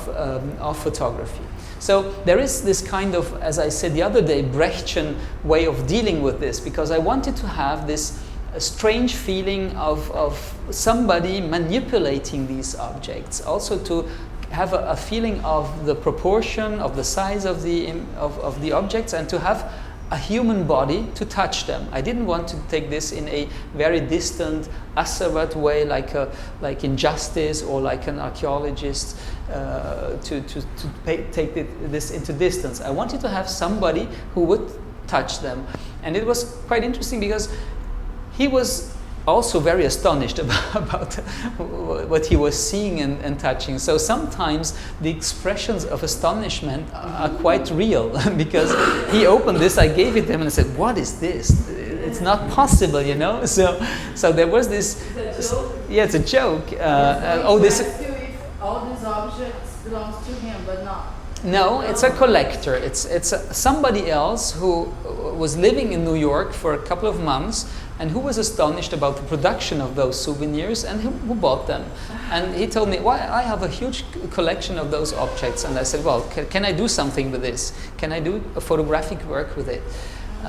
photography. So there is this kind of, as I said the other day, Brechtian way of dealing with this, because I wanted to have this strange feeling of somebody manipulating these objects, also to have a feeling of the proportion, of the size of the objects, and to have a human body to touch them. I didn't want to take this in a very distant, asservate way, like in Justice or like an archaeologist, take this into distance. I wanted to have somebody who would touch them. And it was quite interesting because he was also very astonished about what he was seeing and touching. So sometimes the expressions of astonishment are quite real because he opened this, I gave it to him and I said, "What is this? It's not possible, you know?" So there was this. It's a joke? Yeah, it's a joke. All these objects belong to him, but not. No, it's a collector. It's somebody else who was living in New York for a couple of months and who was astonished about the production of those souvenirs and who bought them. And he told me, "Well, I have a huge collection of those objects." And I said, "Well, can I do something with this? Can I do a photographic work with it?"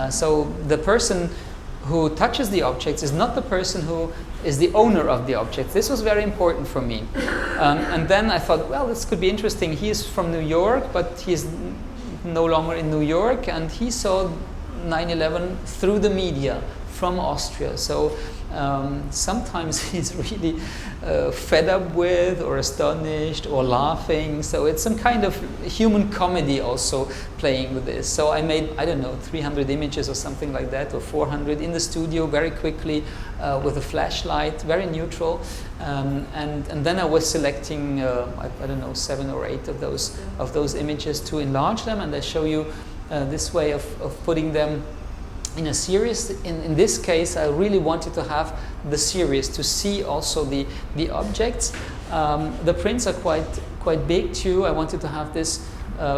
So the person who touches the objects is not the person who is the owner of the object. This was very important for me. And then I thought, well, this could be interesting. He is from New York, but he's no longer in New York, and he saw 9/11 through the media from Austria. So sometimes he's really fed up with or astonished or laughing. So it's some kind of human comedy also playing with this. So I made, I don't know, 300 images or something like that, or 400 in the studio very quickly with a flashlight, very neutral. And then I was selecting, I don't know, 7 or 8 of those images to enlarge them, and I show you this way of putting them in a series. In this case, I really wanted to have the series to see also the objects. The prints are quite big too. I wanted to have this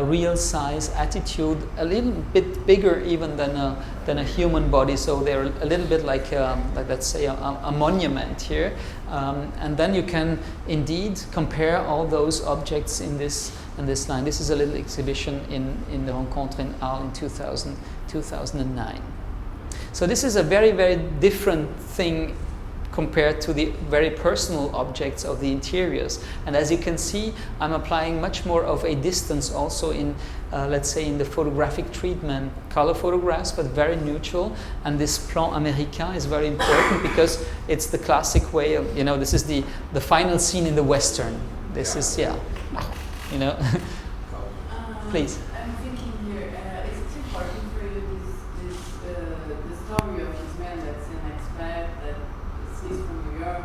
real size attitude, a little bit bigger even than a human body. So they're a little bit like let's say a monument here. And then you can indeed compare all those objects in this line. This is a little exhibition in the Rencontre in Arles in 2009. So this is a very, very different thing compared to the very personal objects of the interiors. And as you can see, I'm applying much more of a distance also in, let's say, in the photographic treatment, color photographs, but very neutral. And this plan américain is very important because it's the classic way of, this is the final scene in the Western. This is, Please. I'm thinking here, is it important for you the story of this man that's an expat, that is from New York?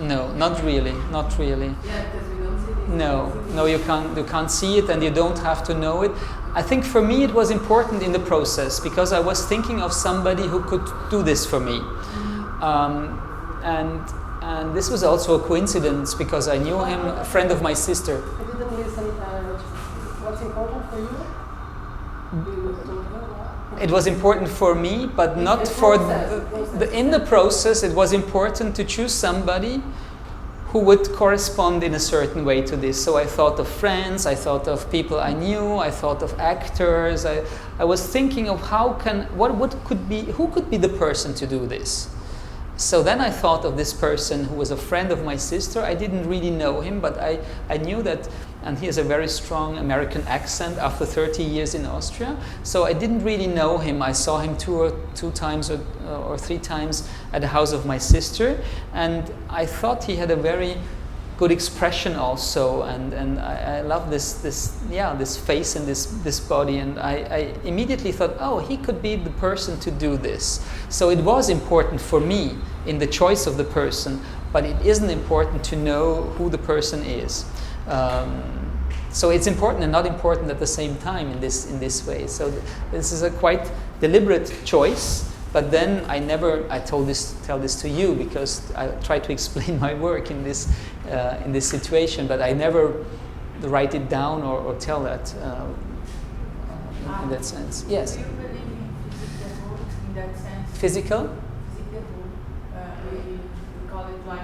No, not really. Yeah, because we don't see this. No, you can't see it, and you don't have to know it. I think for me it was important in the process because I was thinking of somebody who could do this for me. And this was also a coincidence because I knew him, a friend of my sister. I didn't listen. What's important for you? It was important for me, but not for in the process. It was important to choose somebody who would correspond in a certain way to this. So I thought of friends, I thought of people I knew, I thought of actors. I was thinking of who could be the person to do this. So then I thought of this person who was a friend of my sister. I didn't really know him, but I knew that, and he has a very strong American accent after 30 years in Austria. So I didn't really know him. I saw him two times or 3 times at the house of my sister, and I thought he had a very good expression also, and I love this face and this body, and I immediately thought, oh, he could be the person to do this. So it was important for me in the choice of the person, but it isn't important to know who the person is. So it's important and not important at the same time in this way. So this is a quite deliberate choice. But then I tell this to you because I try to explain my work in this situation, but I never write it down or tell that in that sense. Yes. Do you believe in physical in that sense? Physical? We call it like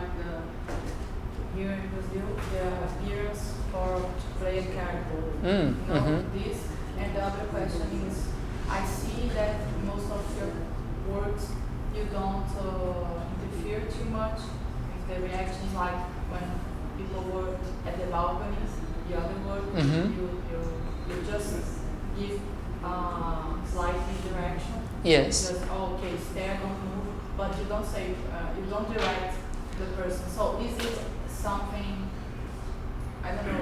here in Brazil the appearance to play a character. This. And the other question is, I see that most of your works, you don't interfere too much with the reactions, like when people work at the balconies, the other work, you just give slight interaction. Yes. Just, okay, stare, don't move, but you don't say, you don't direct the person. So is it something, I don't know,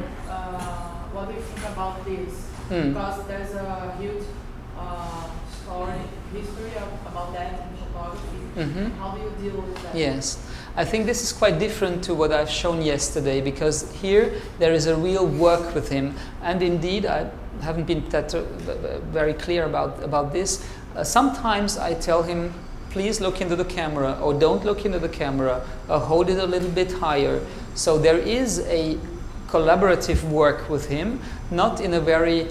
what do you think about this? Because there's a huge history about that in photography. How do you deal with that? Yes, I think this is quite different to what I've shown yesterday, because here there is a real work with him, and indeed I haven't been that very clear about this. Sometimes I tell him, please look into the camera, or don't look into the camera, or hold it a little bit higher. So there is a collaborative work with him, not in a very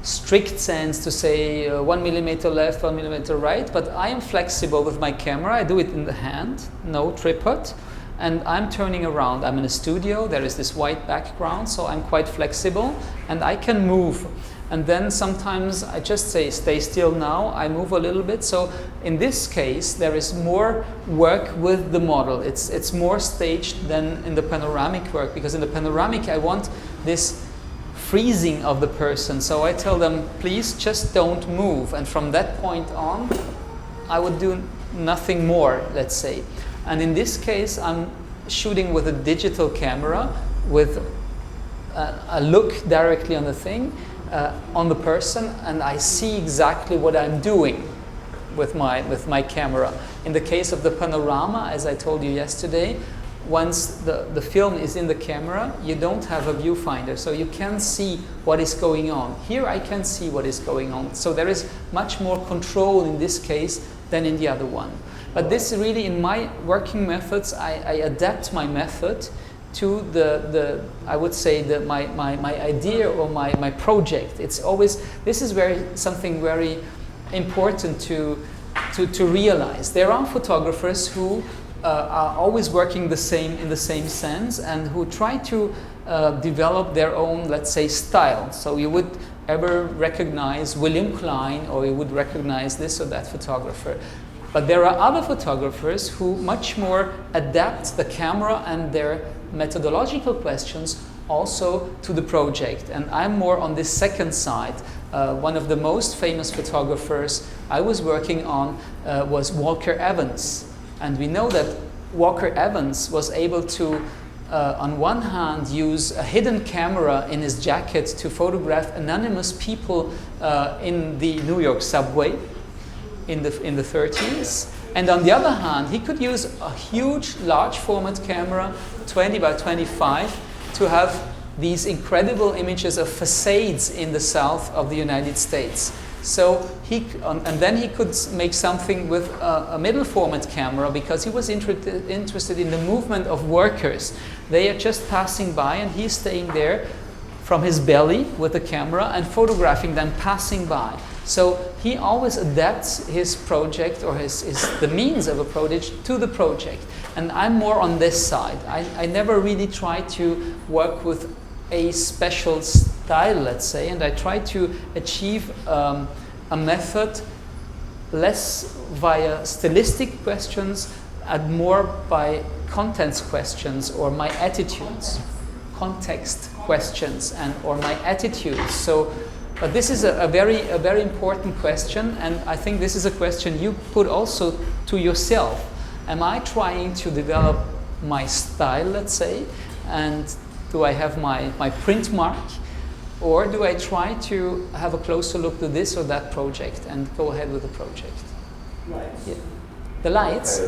strict sense to say 1 millimeter left, 1 millimeter right, but I am flexible with my camera. I do it in the hand, no tripod, and I'm turning around. I'm in a studio, there is this white background, so I'm quite flexible and I can move. And then sometimes I just say, stay still now, I move a little bit. So in this case, there is more work with the model. It's more staged than in the panoramic work, because in the panoramic I want this freezing of the person. So I tell them, please just don't move. And from that point on, I would do nothing more, let's say. And in this case, I'm shooting with a digital camera with a look directly on the thing, on the person, and I see exactly what I'm doing with my camera. In the case of the panorama, as I told you yesterday, once the film is in the camera, you don't have a viewfinder, so you can see what is going on. Here I can see what is going on. So there is much more control in this case than in the other one. But this really, in my working methods, I adapt my method to I would say my idea or my project. It's always, this is something very important to realize. There are photographers who are always working in the same sense, and who try to develop their own, let's say, style. So you would ever recognize William Klein, or you would recognize this or that photographer. But there are other photographers who much more adapt the camera and their methodological questions also to the project. And I'm more on this second side. One of the most famous photographers I was working on was Walker Evans. And we know that Walker Evans was able to, on one hand, use a hidden camera in his jacket to photograph anonymous people in the New York subway in the 30s. And on the other hand, he could use a huge, large format camera, 20 by 25, to have these incredible images of facades in the south of the United States. So and then he could make something with a middle format camera, because he was interested in the movement of workers. They are just passing by, and he's staying there from his belly with the camera and photographing them passing by. So he always adapts his project, or the means of a project, to the project. And I'm more on this side. I never really try to work with a special style, let's say, and I try to achieve a method less via stylistic questions and more by contents questions, or my attitudes, context questions, or my attitudes. So, but this is a very important question, and I think this is a question you put also to yourself. Am I trying to develop my style, let's say, and do I have my print mark? Or do I try to have a closer look to this or that project and go ahead with the project? Lights. Yeah. The lights?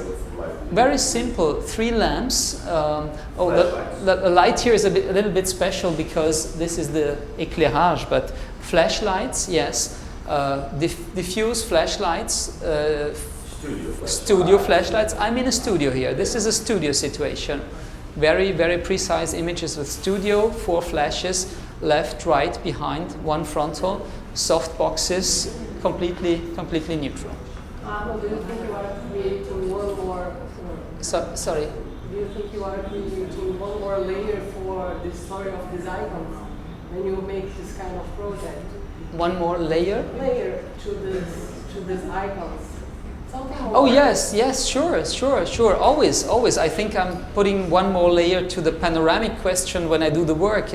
Very simple, 3 lamps. The light here is a little bit special because this is the éclairage, but flashlights, yes. Diffuse flashlights, studio flashlights. I'm in a studio here. This is a studio situation. Very, very precise images with studio, 4 flashes, left, right, behind, 1 frontal, soft boxes, completely neutral. Do you think you are creating one more? Sorry. Do you think you are creating one more layer for the story of these icons when you make this kind of project? One more layer? Layer to these icons. Something more. Oh yes, sure. Always. I think I'm putting one more layer to the panoramic question when I do the work.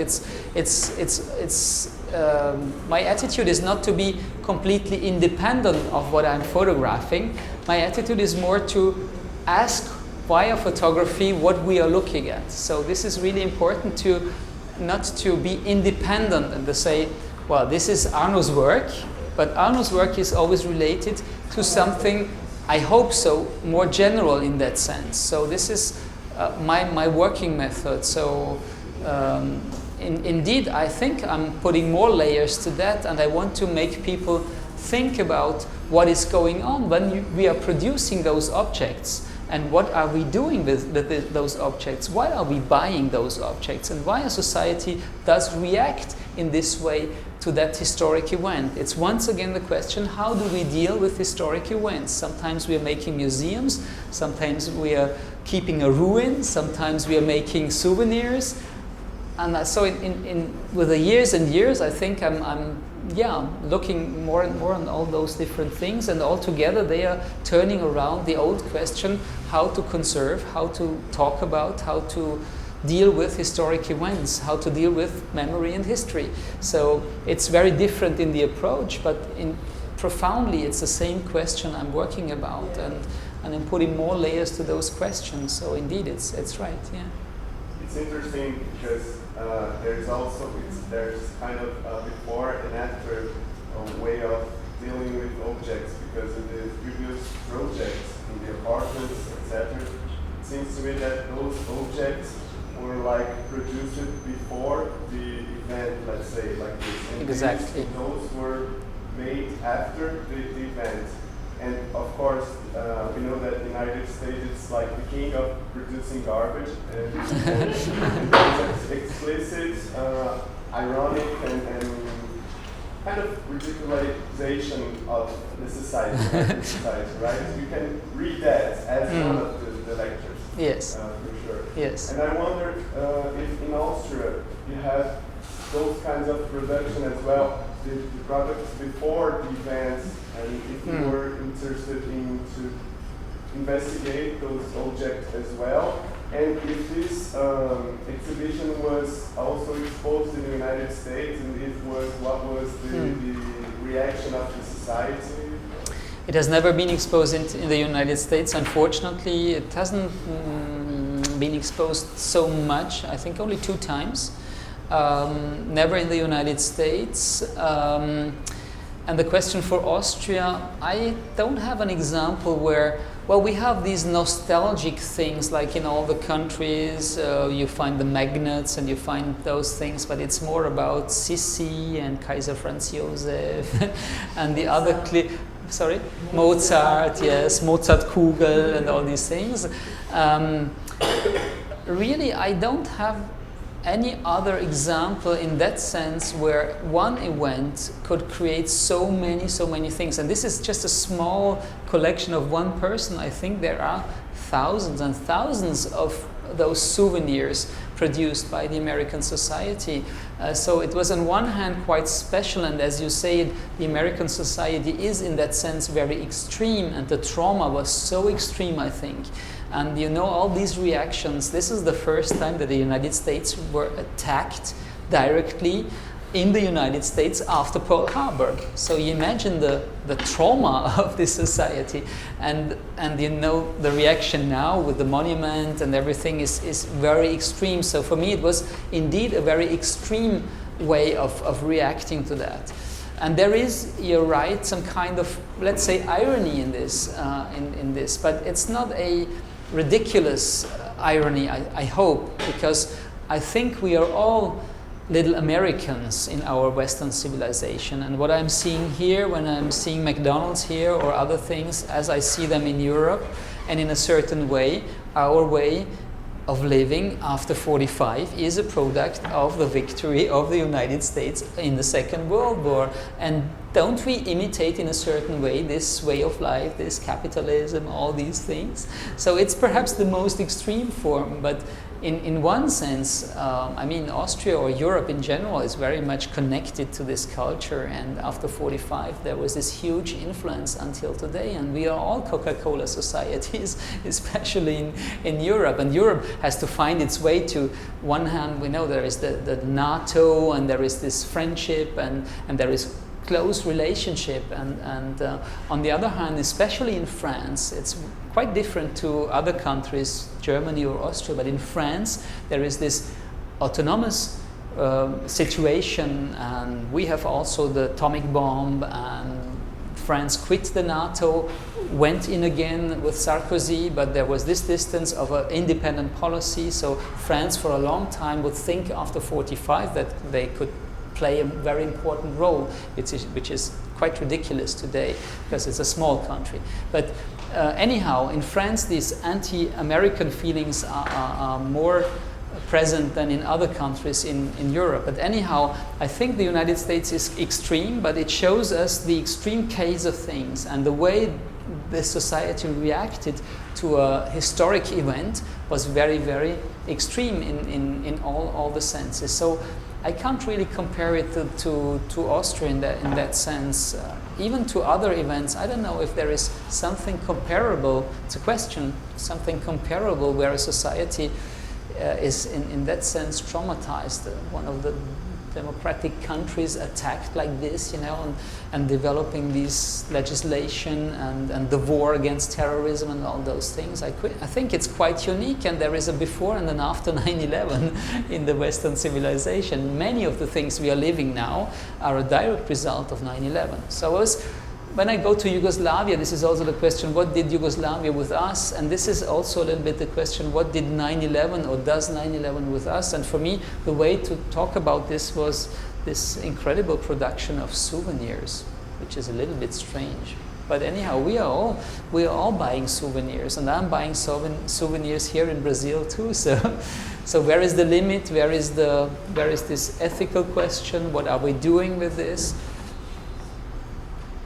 My attitude is not to be completely independent of what I'm photographing. My attitude is more to ask via photography what we are looking at. So this is really important, not to be independent and to say, well, this is Arno's work, but Arno's work is always related to something, I hope so, more general in that sense. So this is my working method. So indeed, I think I'm putting more layers to that, and I want to make people think about what is going on when we are producing those objects, and what are we doing with those objects, why are we buying those objects, and why a society does react in this way to that historic event. It's once again the question, how do we deal with historic events? Sometimes we are making museums, sometimes we are keeping a ruin, sometimes we are making souvenirs. And so with the years and years, I think I'm looking more and more on all those different things, and all together they are turning around the old question, how to conserve, how to talk about, how to deal with historic events, how to deal with memory and history. So it's very different in the approach, but profoundly it's the same question I'm working about. And and then putting more layers to those questions. So indeed, it's right. Yeah. It's interesting because there's kind of a before and after way of dealing with objects, because in the previous projects, in the apartments, etc., it seems to me that those objects were like produced before the event, let's say, like this. And Exactly. those were made after the event. And of course, we know that the United States is like the king of producing garbage, and there's explicit, ironic, and kind of ridiculization of the society, right? You can read that as one of the lectures. Yes. For sure. Yes. And I wonder if in Austria you have those kinds of production as well, the products before the events, and if you were interested in to investigate those objects as well, and if this exhibition was also exposed in the United States, and what was the reaction of the society? It has never been exposed in the United States, unfortunately. It hasn't been exposed so much, I think only 2 times. Never in the United States. And the question for Austria, I don't have an example where, well, we have these nostalgic things like in all the countries, you find the magnets and you find those things, but it's more about Sissi and Kaiser Franz Josef and the other, Mozart, yes, Mozart Kugel and all these things. Really, I don't have any other example in that sense where one event could create so many things. And this is just a small collection of one person. I think there are thousands and thousands of those souvenirs produced by the American society. So it was on one hand quite special, and as you say, the American society is in that sense very extreme, and the trauma was so extreme, I think. And you know, all these reactions, this is the first time that the United States were attacked directly in the United States after Pearl Harbor. So you imagine the trauma of this society, and you know, the reaction now with the monument and everything is very extreme. So for me it was indeed a very extreme way of reacting to that. And there is, you're right, some kind of, let's say, irony in this, in this, but it's not a ridiculous irony, I hope, because I think we are all little Americans in our Western civilization. And what I'm seeing here, when I'm seeing McDonald's here or other things, as I see them in Europe, and in a certain way, our way of living after 45 is a product of the victory of the United States in the Second World War. And don't we imitate in a certain way this way of life, this capitalism, all these things? So it's perhaps the most extreme form, but in one sense, I mean, Austria or Europe in general is very much connected to this culture, and after 45 there was this huge influence until today, and we are all Coca-Cola societies, especially in Europe, and Europe has to find its way to, one hand we know there is the NATO, and there is this friendship, and there is close relationship, and on the other hand, especially in France, it's quite different to other countries, Germany or Austria, but in France there is this autonomous situation, and we have also the atomic bomb, and France quit the NATO, went in again with Sarkozy, but there was this distance of an independent policy, so France for a long time would think after 45 that they could play a very important role, which is quite ridiculous today because it's a small country. But anyhow, in France, these anti-American feelings are more present than in other countries in Europe. But anyhow, I think the United States is extreme, but it shows us the extreme case of things, and the way the society reacted to a historic event was very, very extreme in all the senses. So I can't really compare it to Austria in that sense. Even to other events, I don't know if there is something comparable. It's a question, something comparable where a society is in that sense traumatized. One of the democratic countries attacked like this, you know, and developing this legislation and the war against terrorism and all those things. I think it's quite unique, and there is a before and an after 9/11 in the Western civilization. Many of the things we are living now are a direct result of 9/11. So when I go to Yugoslavia, this is also the question, what did Yugoslavia with us? And this is also a little bit the question, what did 9/11 or does 9/11 with us? And for me, the way to talk about this was this incredible production of souvenirs, which is a little bit strange. But anyhow, we are all buying souvenirs, and I'm buying souvenirs here in Brazil too. So where is the limit? Where is this ethical question? What are we doing with this?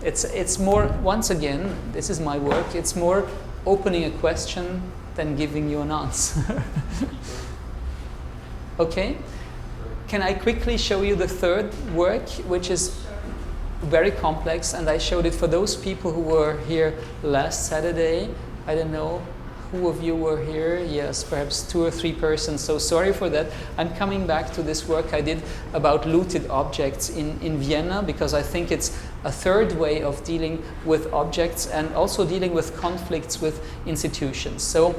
It's more, once again, this is my work, it's more opening a question than giving you an answer. Okay? Can I quickly show you the third work, which is very complex, and I showed it for those people who were here last Saturday. I don't know who of you were here. Yes, perhaps 2 or 3 persons, so sorry for that. I'm coming back to this work I did about looted objects in Vienna, because I think it's a third way of dealing with objects and also dealing with conflicts with institutions. So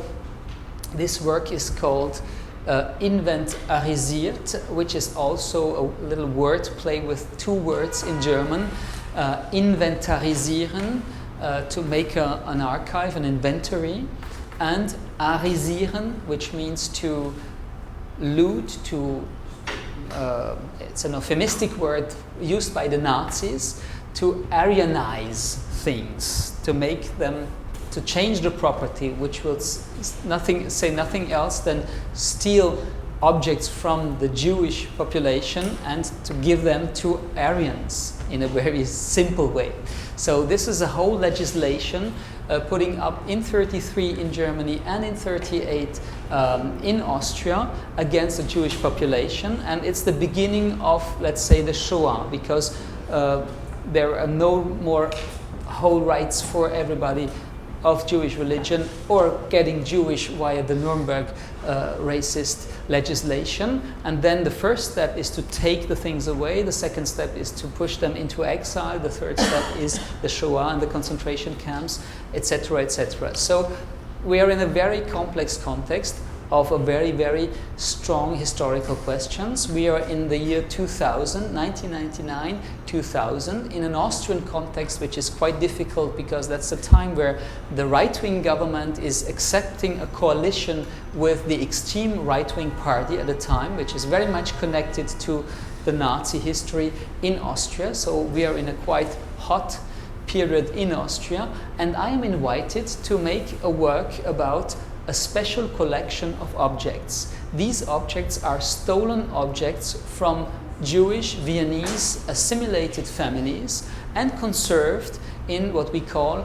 this work is called Inventarisiert, which is also a little word play with 2 words in German. Inventarisieren, to make an archive, an inventory, and arisieren, which means to loot, it's an euphemistic word used by the Nazis to Aryanize things, to make them, to change the property, which will say nothing else than steal objects from the Jewish population and to give them to Aryans in a very simple way. So this is a whole legislation putting up in 1933 in Germany and in 1938 in Austria against the Jewish population, and it's the beginning of, let's say, the Shoah, because there are no more whole rights for everybody of Jewish religion or getting Jewish via the Nuremberg racist legislation. And then the first step is to take the things away, the second step is to push them into exile, the third step is the Shoah and the concentration camps, etc., etc. So we are in a very complex context of a very, very strong historical questions. We are in the year 2000, 1999, 2000, in an Austrian context, which is quite difficult because that's the time where the right-wing government is accepting a coalition with the extreme right-wing party at the time, which is very much connected to the Nazi history in Austria. So we are in a quite hot period in Austria, and I am invited to make a work about a special collection of objects. These objects are stolen objects from Jewish Viennese assimilated families and conserved in what we call,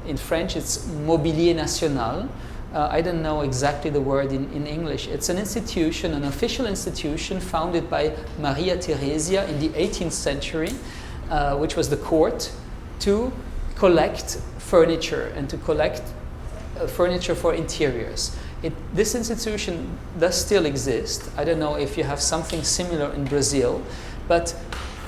in French it's mobilier national. I don't know exactly the word in English. It's an institution, an official institution founded by Maria Theresia in the 18th century, which was the court, to collect furniture and to collect furniture for interiors. This institution does still exist. I don't know if you have something similar in Brazil, but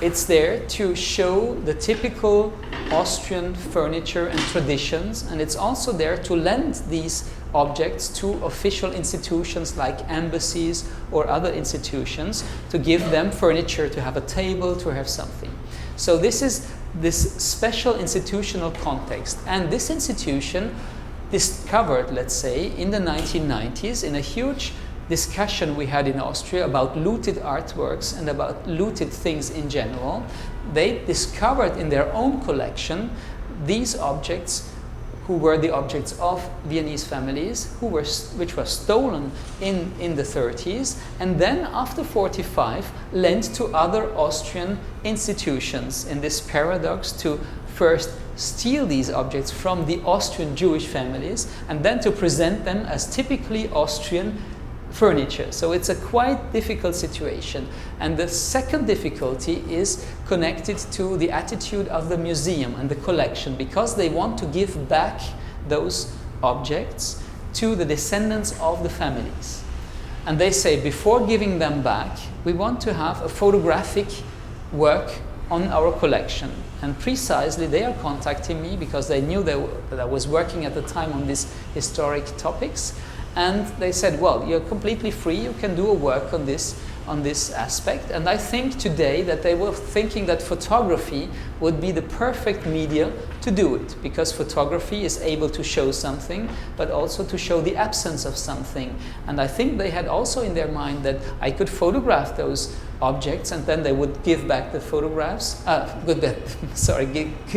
it's there to show the typical Austrian furniture and traditions, and it's also there to lend these objects to official institutions like embassies or other institutions, to give them furniture, to have a table, to have something. So this is this special institutional context, and this institution discovered, let's say, in the 1990s, in a huge discussion we had in Austria about looted artworks and about looted things in general, they discovered in their own collection these objects who were the objects of Viennese families, which were stolen in the 30s, and then after 45 lent to other Austrian institutions, in this paradox to first steal these objects from the Austrian Jewish families and then to present them as typically Austrian furniture. So it's a quite difficult situation. And the second difficulty is connected to the attitude of the museum and the collection, because they want to give back those objects to the descendants of the families. And they say, before giving them back, we want to have a photographic work on our collection. And precisely, they are contacting me because they knew that I was working at the time on these historic topics. And they said, well, you're completely free, you can do a work on this aspect. And I think today that they were thinking that photography would be the perfect media to do it, because photography is able to show something, but also to show the absence of something. And I think they had also in their mind that I could photograph those objects and then they would give back the photographs,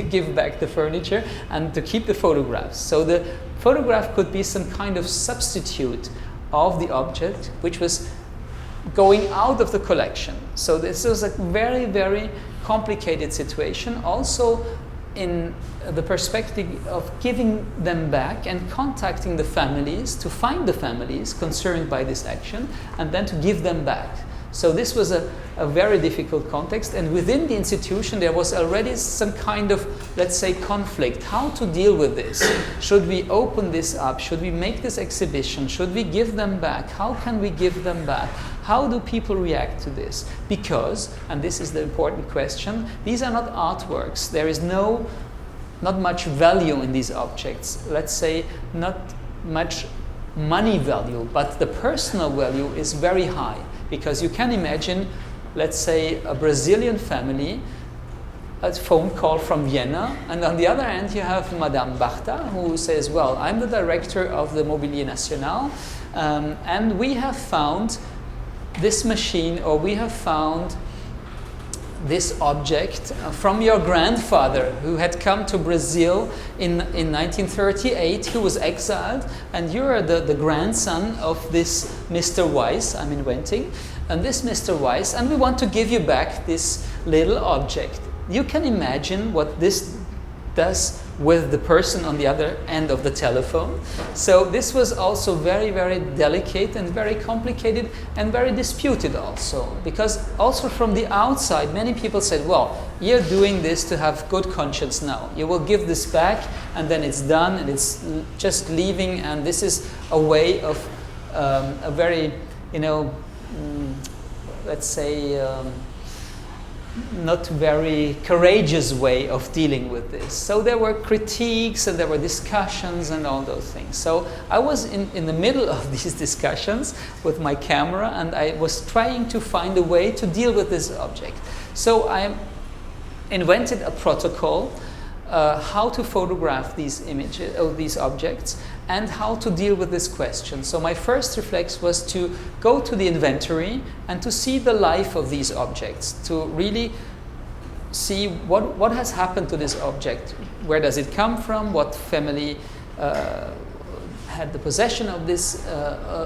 give back the furniture and to keep the photographs. So the photograph could be some kind of substitute of the object which was going out of the collection. So this was a very, very complicated situation, also in the perspective of giving them back and contacting the families to find the families concerned by this action and then to give them back. So this was a very difficult context, and within the institution there was already some kind of, let's say, conflict. How to deal with this? Should we open this up? Should we make this exhibition? Should we give them back? How can we give them back? How do people react to this? Because, and this is the important question, these are not artworks. There is not much value in these objects. Let's say not much money value, but the personal value is very high. Because you can imagine, let's say, a Brazilian family, a phone call from Vienna, and on the other hand you have Madame Bartha, who says, well, I'm the director of the Mobilier National, and we have found this machine, or we have found this object from your grandfather who had come to Brazil in 1938, who was exiled, and you're the grandson of this Mr. Weiss I'm inventing, and this Mr. Weiss, and we want to give you back this little object. You can imagine what this does with the person on the other end of the telephone. So this was also very, very delicate and very complicated and very disputed also, because also from the outside many people said, well, you're doing this to have good conscience now. You will give this back and then it's done and it's just leaving, and this is a way of a very, let's say, not very courageous way of dealing with this. So there were critiques and there were discussions and all those things. So I was in the middle of these discussions with my camera, and I was trying to find a way to deal with this object. So I invented a protocol how to photograph these images, these objects, and how to deal with this question. So my first reflex was to go to the inventory and to see the life of these objects, to really see what has happened to this object. Where does it come from? What family had the possession of this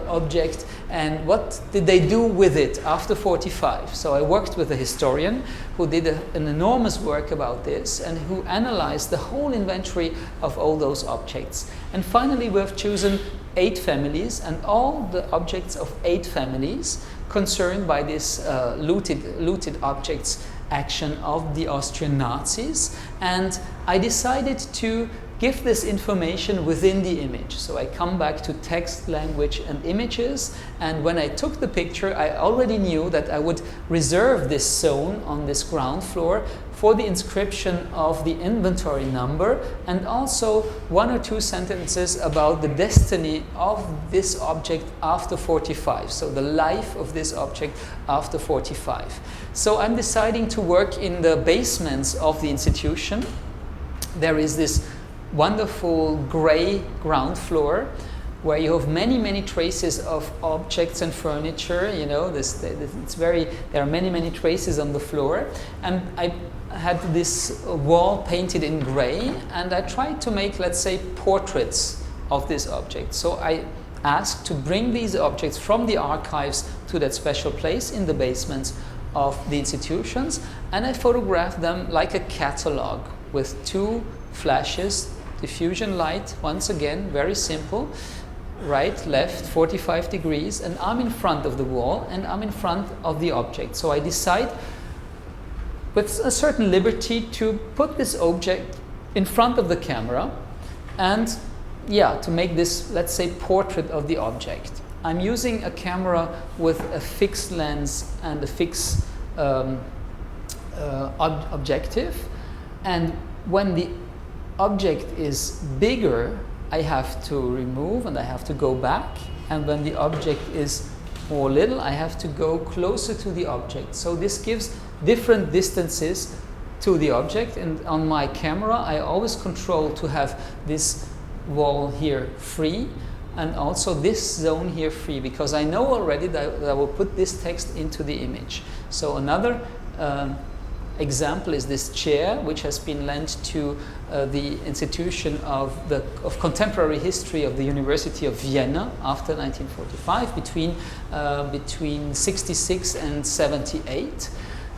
object, and what did they do with it after 45? So I worked with a historian who did an enormous work about this and who analyzed the whole inventory of all those objects. And finally we have chosen 8 families, and all the objects of 8 families concerned by this looted objects action of the Austrian Nazis. And I decided to give this information within the image. So I come back to text, language, and images, and when I took the picture, I already knew that I would reserve this zone on this ground floor for the inscription of the inventory number, and also 1 or 2 sentences about the destiny of this object after 45, so the life of this object after 45. So I'm deciding to work in the basements of the institution. There is this wonderful gray ground floor where you have many traces of objects and furniture. There are many traces on the floor, and I had this wall painted in gray, and I tried to make, let's say, portraits of this object. So I asked to bring these objects from the archives to that special place in the basements of the institutions, and I photographed them like a catalog with 2 flashes, diffusion light, once again, very simple, right, left, 45 degrees, and I'm in front of the wall and I'm in front of the object. So I decide with a certain liberty to put this object in front of the camera and, to make this, let's say, portrait of the object. I'm using a camera with a fixed lens and a fixed objective, and when the object is bigger, I have to remove and I have to go back, and when the object is more little, I have to go closer to the object. So this gives different distances to the object, and on my camera I always control to have this wall here free and also this zone here free, because I know already that I will put this text into the image. So another example is this chair, which has been lent to the institution of contemporary history of the University of Vienna after 1945, between 66 and 78.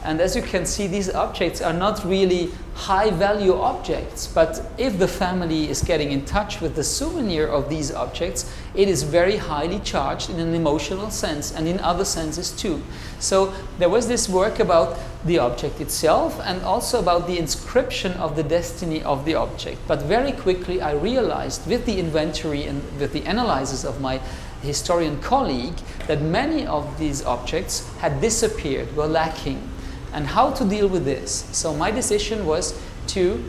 And as you can see, these objects are not really high-value objects, but if the family is getting in touch with the souvenir of these objects, it is very highly charged in an emotional sense and in other senses too. So there was this work about the object itself and also about the inscription of the destiny of the object. But very quickly I realized with the inventory and with the analysis of my historian colleague that many of these objects had disappeared, were lacking. And how to deal with this? So my decision was to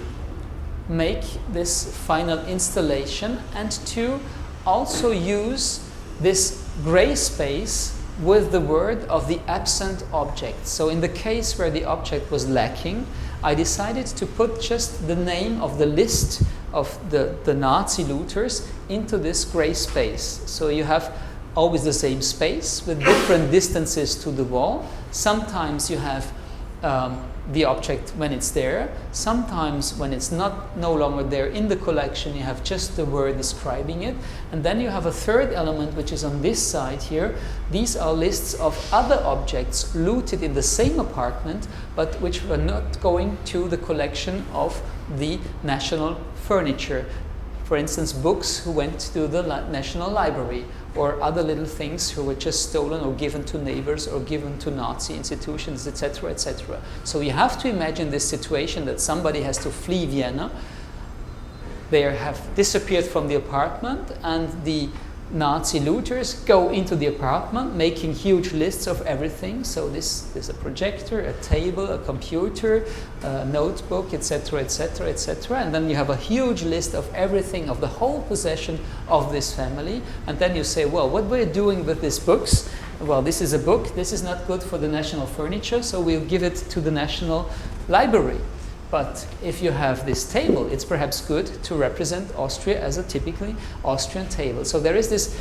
make this final installation and to also use this gray space with the word of the absent object. So in the case where the object was lacking, I decided to put just the name of the list of the Nazi looters into this gray space. So you have always the same space with different distances to the wall. Sometimes you have the object when it's there. Sometimes when it's no longer there in the collection, you have just the word describing it. And then you have a third element, which is on this side here. These are lists of other objects looted in the same apartment, but which were not going to the collection of the national furniture. For instance, books who went to the National Library, or other little things who were just stolen or given to neighbors or given to Nazi institutions, etc., etc. So you have to imagine this situation that somebody has to flee Vienna. They have disappeared from the apartment, and the Nazi looters go into the apartment making huge lists of everything. So this is a projector, a table, a computer, a notebook, etc., etc., etc. And then you have a huge list of everything, of the whole possession of this family. And then you say, well, what were you doing with these books? Well, this is a book. This is not good for the national furniture, so we'll give it to the National Library. But if you have this table, it's perhaps good to represent Austria as a typically Austrian table. So there is this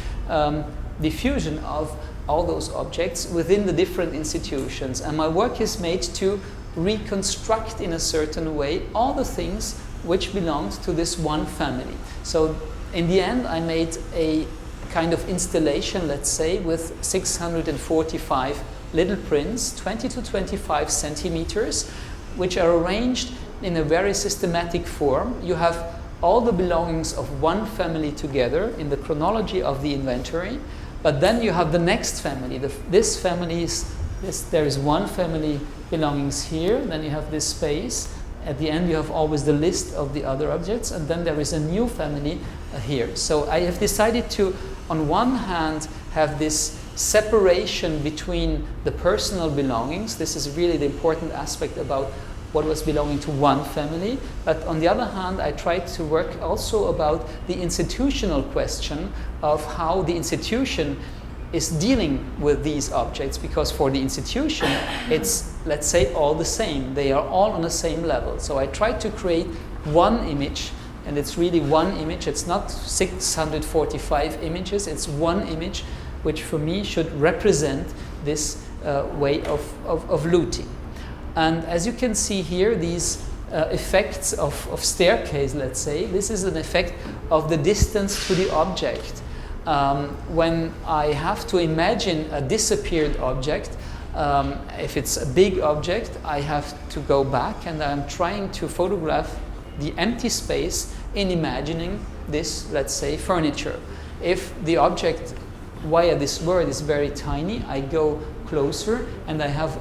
diffusion of all those objects within the different institutions. And my work is made to reconstruct in a certain way all the things which belonged to this one family. So in the end, I made a kind of installation, let's say, with 645 little prints, 20 to 25 centimeters, which are arranged in a very systematic form. You have all the belongings of one family together in the chronology of the inventory, but then you have the next family. There is one family belongings here, then you have this space. At the end you have always the list of the other objects, and then there is a new family here. So I have decided to, on one hand, have this separation between the personal belongings. This is really the important aspect about what was belonging to one family. But on the other hand, I tried to work also about the institutional question of how the institution is dealing with these objects, because for the institution, it's, let's say, all the same. They are all on the same level. So I tried to create one image, and it's really one image. It's not 645 images, it's one image, which for me should represent this way of looting. And as you can see here, these effects of staircase, let's say, this is an effect of the distance to the object. When I have to imagine a disappeared object, if it's a big object, I have to go back, and I'm trying to photograph the empty space in imagining this, let's say, furniture. If the object via this word is very tiny, I go closer, and I have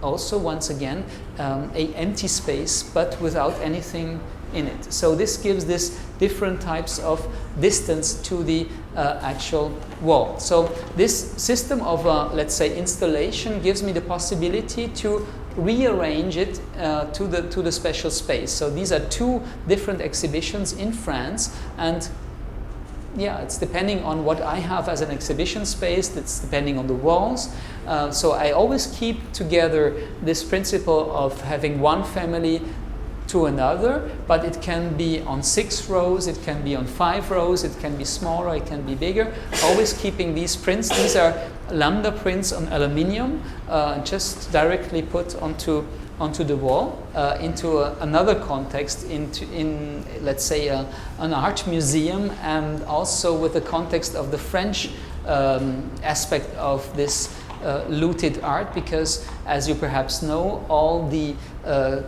also, once again, a empty space, but without anything in it. So this gives this different types of distance to the actual wall. So this system of, let's say, installation gives me the possibility to rearrange it to the special space. So these are two different exhibitions in France, and yeah, it's depending on what I have as an exhibition space, it's depending on the walls. So I always keep together this principle of having one family to another, but it can be on 6 rows, it can be on 5 rows, it can be smaller, it can be bigger. Always keeping these prints. These are lambda prints on aluminium, just directly put onto the wall, into another context, in let's say an art museum, and also with the context of the French aspect of this looted art, because as you perhaps know, all the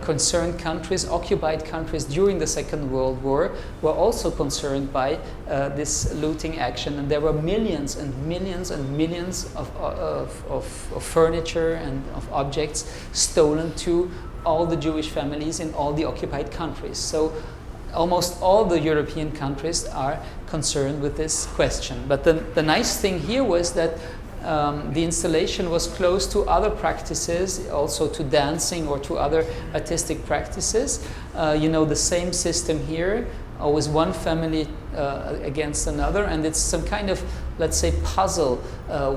concerned countries, occupied countries during the Second World War were also concerned by this looting action, and there were millions and millions and millions of furniture and of objects stolen to all the Jewish families in all the occupied countries. So almost all the European countries are concerned with this question. But the nice thing here was that the installation was close to other practices, also to dancing or to other artistic practices. You know, the same system here, always one family against another, and it's some kind of, let's say, puzzle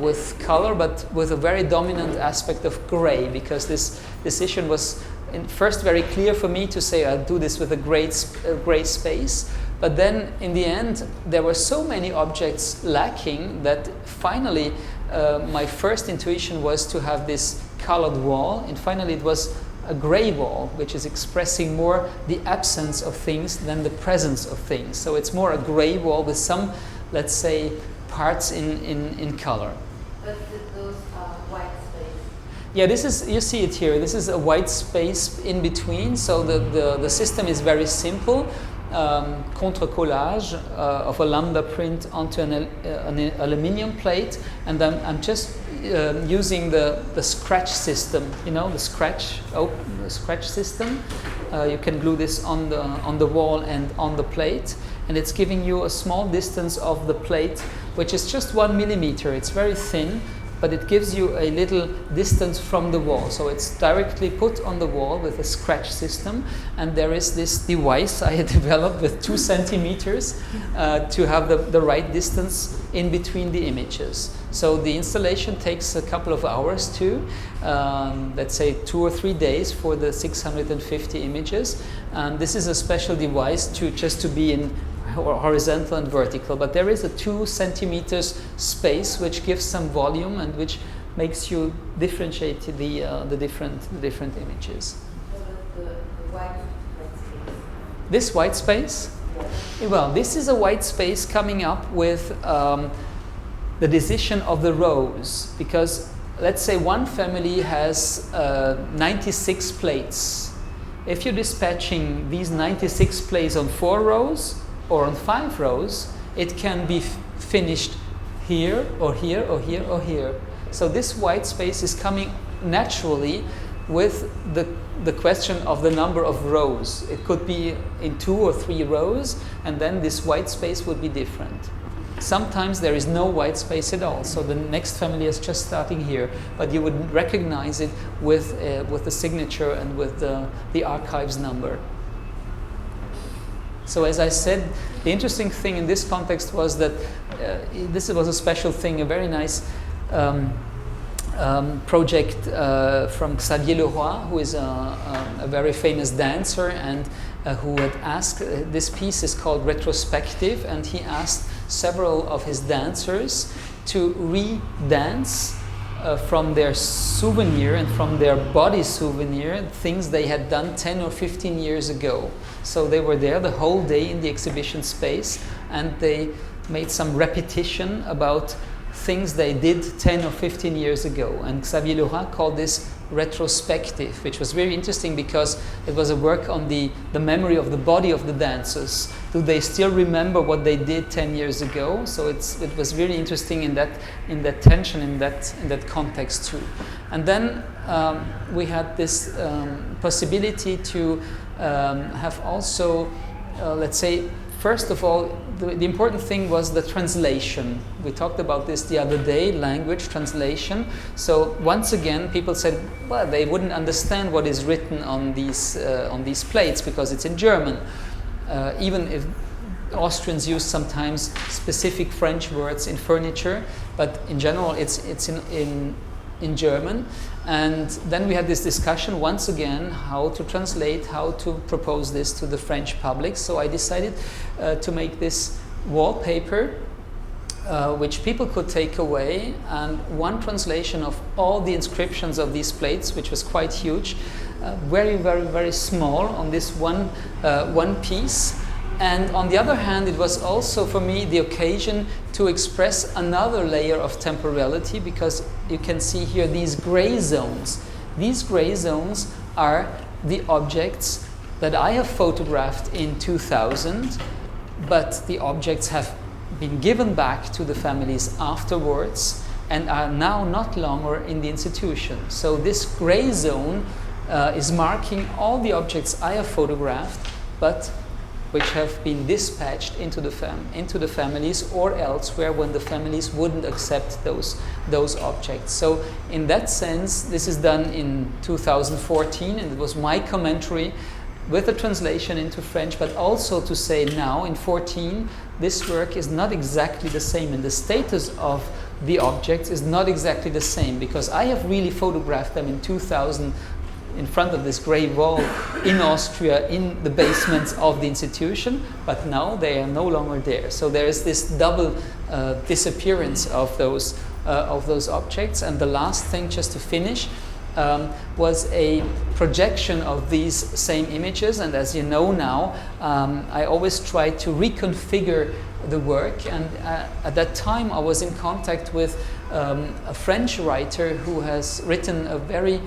with color, but with a very dominant aspect of gray, because this decision was first very clear for me to say I'll do this with a gray space. But then in the end, there were so many objects lacking that finally my first intuition was to have this colored wall, and finally it was a gray wall, which is expressing more the absence of things than the presence of things. So it's more a gray wall with some, let's say, parts in color. But those white space? Yeah, this is, you see it here, this is a white space in between, so the system is very simple. Contre-collage of a lambda print onto an aluminium plate, and then I'm just using the scratch system, you know, the scratch system. You can glue this on the wall and on the plate, and it's giving you a small distance of the plate, which is just 1 millimeter. It's very thin, but it gives you a little distance from the wall. So it's directly put on the wall with a scratch system, and there is this device I had developed with 2 centimeters to have the right distance in between the images. So the installation takes a couple of hours too, let's say 2 or 3 days for the 650 images. And this is a special device just to be in horizontal and vertical, but there is a 2 centimeters space which gives some volume and which makes you differentiate the different images. So the white space. This white space? Yes. Well, this is a white space coming up with the decision of the rows, because let's say one family has 96 plates. If you're dispatching these 96 plates on 4 rows, or on 5 rows, it can be finished here, or here, or here, or here. So this white space is coming naturally with the question of the number of rows. It could be in 2 or 3 rows, and then this white space would be different. Sometimes there is no white space at all, so the next family is just starting here, but you would recognize it with the signature and with the archives number. So as I said, the interesting thing in this context was that this was a special thing, a very nice project from Xavier Leroy, who is a very famous dancer, and who had asked, this piece is called Retrospective, and he asked several of his dancers to re-dance from their souvenir and from their body souvenir, things they had done 10 or 15 years ago. So they were there the whole day in the exhibition space, and they made some repetition about things they did 10 or 15 years ago. And Xavier Leroy called this retrospective, which was very interesting because it was a work on the memory of the body of the dancers. Do they still remember what they did 10 years ago? So it was really interesting in that tension, in that context too. And then we had this possibility to have also, let's say, first of all, the important thing was the translation. We talked about this the other day, language translation. So once again, people said, well, they wouldn't understand what is written on these plates because it's in German. Even if Austrians use sometimes specific French words in furniture, but in general it's in German. And then we had this discussion once again how to translate, how to propose this to the French public. So I decided to make this wallpaper which people could take away, and one translation of all the inscriptions of these plates, which was quite huge, very, very, very small on this one piece. And on the other hand, it was also for me the occasion to express another layer of temporality, because you can see here these gray zones. These gray zones are the objects that I have photographed in 2000, but the objects have been given back to the families afterwards and are now not longer in the institution. So this gray zone is marking all the objects I have photographed, but which have been dispatched into the families or elsewhere when the families wouldn't accept those objects. So in that sense, this is done in 2014, and it was my commentary with a translation into French, but also to say now in 2014, this work is not exactly the same, and the status of the objects is not exactly the same, because I have really photographed them in 2000 in front of this grey wall in Austria, in the basements of the institution, but now they are no longer there. So there is this double disappearance of those objects. And the last thing, just to finish, was a projection of these same images. And as you know now, I always try to reconfigure the work. And at that time, I was in contact with a French writer who has written a very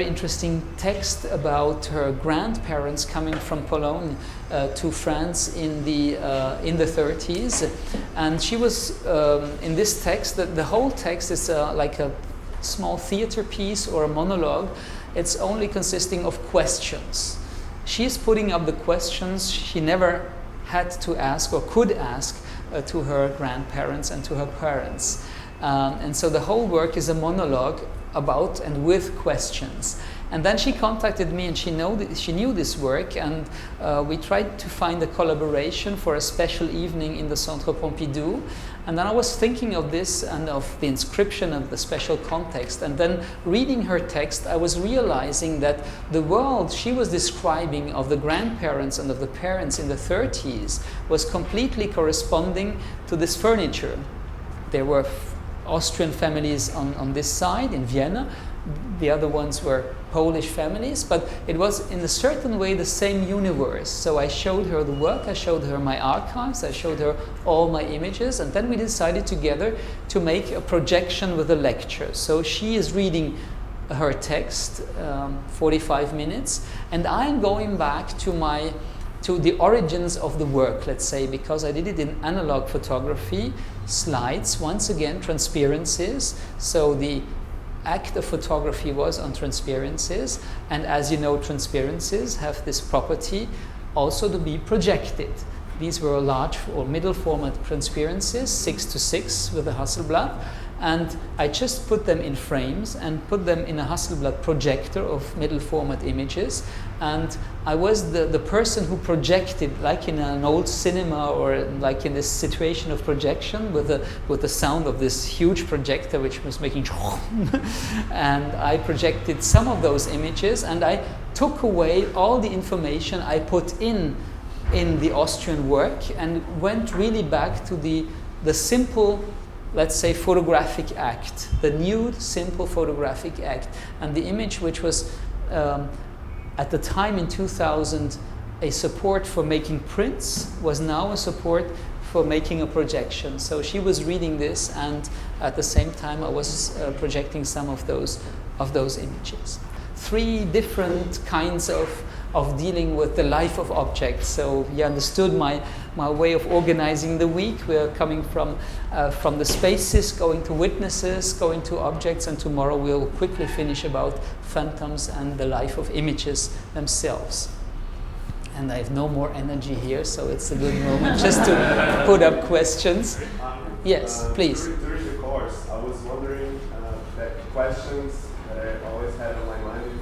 interesting text about her grandparents coming from Poland to France in the 30s, and she was in this text. The whole text is like a small theater piece or a monologue. It's only consisting of questions. She's putting up the questions she never had to ask or could ask to her grandparents and to her parents, and so the whole work is a monologue about and with questions. And then she contacted me, and she knew this work, and we tried to find a collaboration for a special evening in the Centre Pompidou. And then I was thinking of this and of the inscription of the special context, and then reading her text, I was realizing that the world she was describing of the grandparents and of the parents in the 30s was completely corresponding to this furniture. There were Austrian families on this side in Vienna. The other ones were Polish families, but it was in a certain way the same universe. So I showed her the work, I showed her my archives, I showed her all my images, and then we decided together to make a projection with a lecture. So she is reading her text, 45 minutes, and I'm going back to the origins of the work, let's say, because I did it in analog photography, slides, once again, transparencies. So the act of photography was on transparencies, and as you know, transparencies have this property also to be projected. These were large or middle format transparencies, 6:6 with a Hasselblad, and I just put them in frames and put them in a Hasselblad projector of middle format images. And I was the person who projected, like in an old cinema or like in this situation of projection with the sound of this huge projector which was making and I projected some of those images, and I took away all the information I put in the Austrian work and went really back to the simple, let's say, photographic act, the nude, simple photographic act. And the image which was at the time in 2000 a support for making prints was now a support for making a projection. So she was reading this, and at the same time I was projecting some of those images. 3 different kinds of of dealing with the life of objects. So you understood my way of organizing the week. We're coming from the spaces, going to witnesses, going to objects, and tomorrow we'll quickly finish about phantoms and the life of images themselves. And I have no more energy here, so it's a good moment just to put up questions. Yes, please. During the course, I was wondering that questions that I always had on my mind,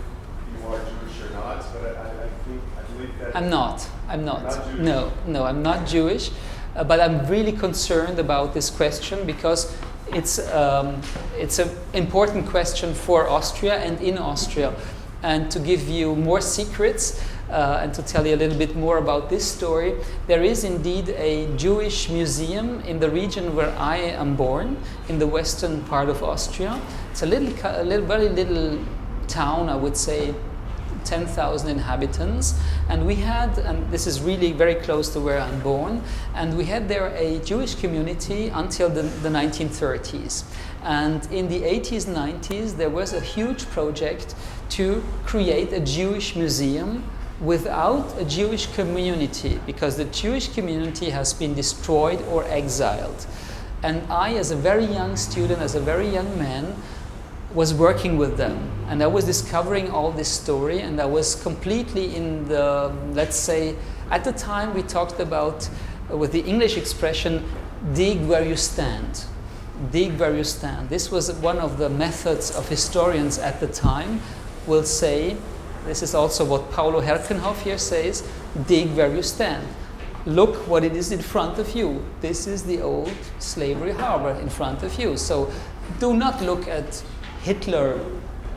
if you are Jewish or not, but I believe that... I'm not. Not Jewish. No, I'm not Jewish, but I'm really concerned about this question because it's an important question for Austria and in Austria. And to give you more secrets, and to tell you a little bit more about this story, there is indeed a Jewish museum in the region where I am born, in the western part of Austria. It's a very little town, I would say 10,000 inhabitants, and we had, and this is really very close to where I'm born, and we had there a Jewish community until the 1930s. And in the 80s, 90s, there was a huge project to create a Jewish museum without a Jewish community, because the Jewish community has been destroyed or exiled. And I, as a very young student, as a very young man, was working with them. And I was discovering all this story, and I was completely in the, let's say, at the time we talked about, with the English expression, dig where you stand. Dig where you stand. This was one of the methods of historians at the time, will say. This is also what Paulo Herkenhoff here says, dig where you stand. Look what it is in front of you. This is the old slavery harbor in front of you. So do not look at Hitler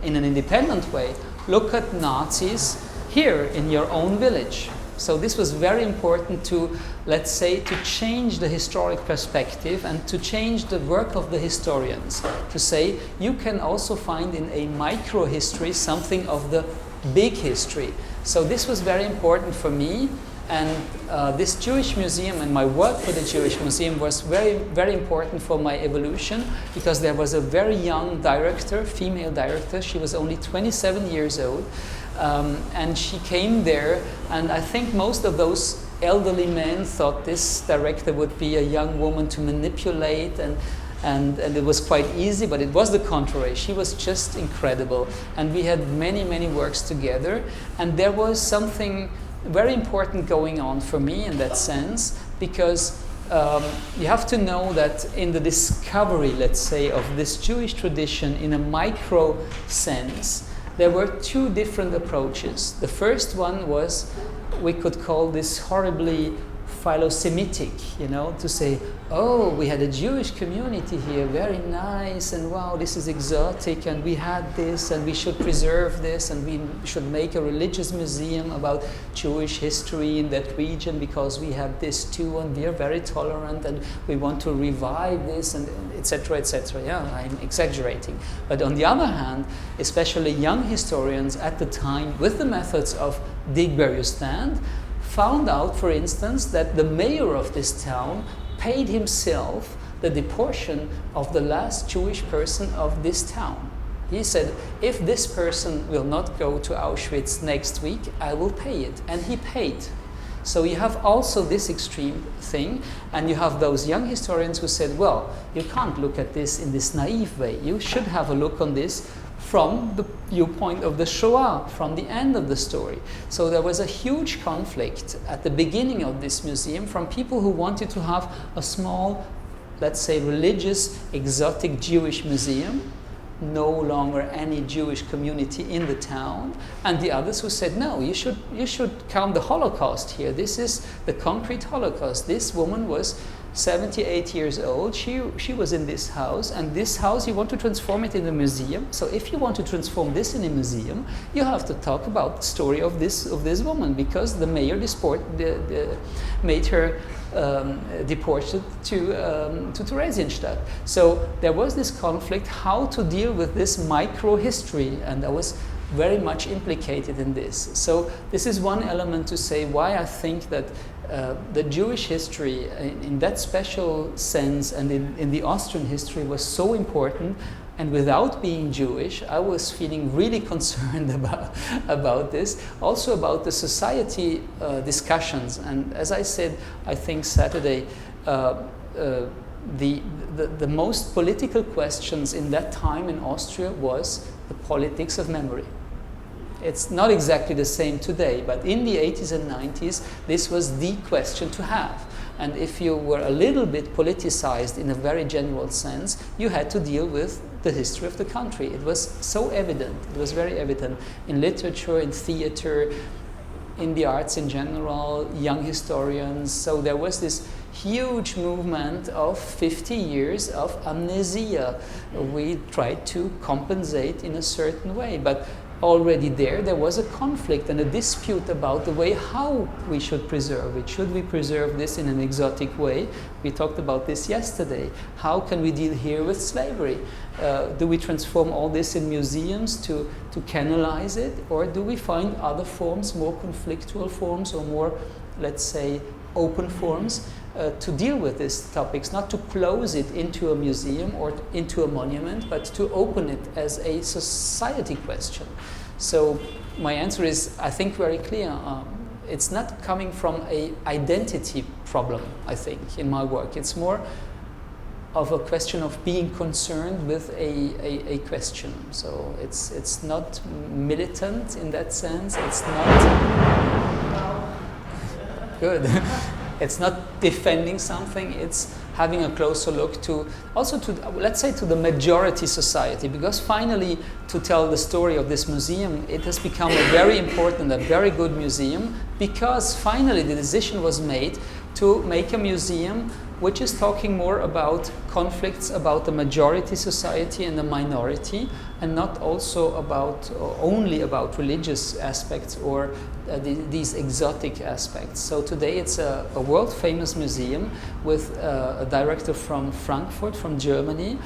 in an independent way. Look at Nazis here in your own village. So this was very important to, let's say, to change the historic perspective and to change the work of the historians. To say, you can also find in a micro history something of the big history. So this was very important for me, and this Jewish museum and my work for the Jewish museum was very, very important for my evolution, because there was a very young director, female director. She was only 27 years old, and she came there, and I think most of those elderly men thought this director would be a young woman to manipulate, and it was quite easy, but it was the contrary. She was just incredible, and we had many, many works together, and there was something very important going on for me in that sense, because you have to know that in the discovery, let's say, of this Jewish tradition in a micro sense, there were two different approaches. The first one was, we could call this horribly philo-Semitic, to say, oh, we had a Jewish community here, very nice, and wow, this is exotic, and we had this, and we should preserve this, and we should make a religious museum about Jewish history in that region, because we have this too, and we are very tolerant, and we want to revive this, and etc., etc. Yeah, I'm exaggerating. But on the other hand, especially young historians at the time, with the methods of dig where you stand, found out, for instance, that the mayor of this town paid himself the deportation of the last Jewish person of this town. He said, if this person will not go to Auschwitz next week, I will pay it. And he paid. So you have also this extreme thing, and you have those young historians who said, well, you can't look at this in this naive way. You should have a look on this from the viewpoint of the Shoah, from the end of the story. So there was a huge conflict at the beginning of this museum from people who wanted to have a small, let's say, religious, exotic Jewish museum, no longer any Jewish community in the town, and the others who said, no, you should count the Holocaust here. This is the concrete Holocaust. This woman was 78 years old. She was in this house, and this house, you want to transform it in a museum. So if you want to transform this in a museum, you have to talk about the story of this woman, because the mayor made her deported to Theresienstadt. So there was this conflict, how to deal with this micro history, and I was very much implicated in this. So this is one element to say why I think that the Jewish history in that special sense and in the Austrian history was so important. And without being Jewish, I was feeling really concerned about this, also about the society discussions. And as I said, I think Saturday, the most political questions in that time in Austria was the politics of memory. It's not exactly the same today, but in the 80s and 90s, this was the question to have. And if you were a little bit politicized in a very general sense, you had to deal with the history of the country. It was so evident, it was very evident in literature, in theater, in the arts in general, young historians. So there was this huge movement of 50 years of amnesia. We tried to compensate in a certain way, but already there was a conflict and a dispute about the way how we should preserve it. Should we preserve this in an exotic way? We talked about this yesterday. How can we deal here with slavery? Do we transform all this in museums to canalize it? Or do we find other forms, more conflictual forms or more, let's say, open forms to deal with these topics, not to close it into a museum or into a monument, but to open it as a society question. So my answer is, I think, very clear. It's not coming from an identity problem, I think, in my work. It's more of a question of being concerned with a question. So it's not militant in that sense. It's not good. It's not defending something, it's having a closer look to, also to, let's say, to the majority society, because finally, to tell the story of this museum, it has become a very important, a very good museum, because finally the decision was made to make a museum which is talking more about conflicts about the majority society and the minority, and not also about, or only about religious aspects or these exotic aspects. So today it's a world-famous museum with a director from Frankfurt, from Germany,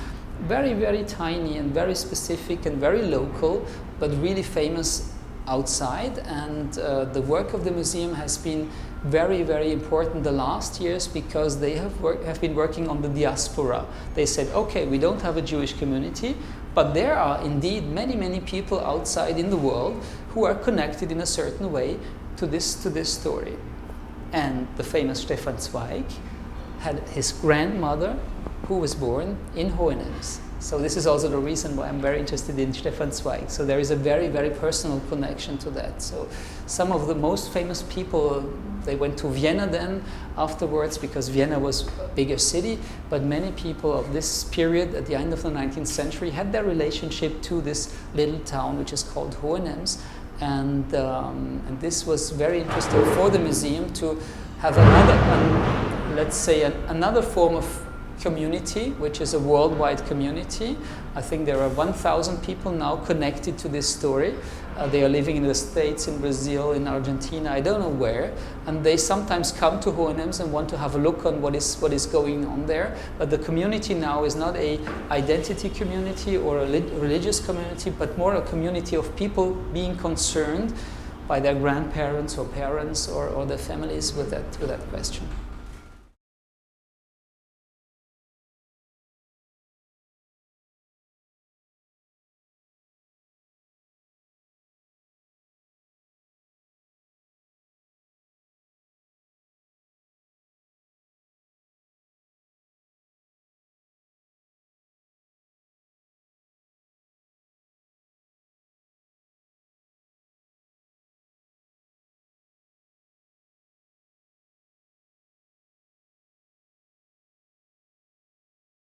very, very tiny and very specific and very local, but really famous outside. And the work of the museum has been very, very important the last years, because they have been working on the diaspora. They said, okay, we don't have a Jewish community, but there are indeed many, many people outside in the world who are connected in a certain way to this story. And the famous Stefan Zweig had his grandmother who was born in Hohenems. So this is also the reason why I'm very interested in Stefan Zweig. So there is a very, very personal connection to that. So some of the most famous people, they went to Vienna then afterwards, because Vienna was a bigger city, but many people of this period at the end of the 19th century had their relationship to this little town which is called Hohenems. And this was very interesting for the museum to have another, let's say, another form of community, which is a worldwide community. I think there are 1,000 people now connected to this story. They are living in the States, in Brazil, in Argentina, I don't know where, and they sometimes come to Hohenems and want to have a look on what is going on there. But the community now is not a identity community or a religious community, but more a community of people being concerned by their grandparents or parents or their families with that question.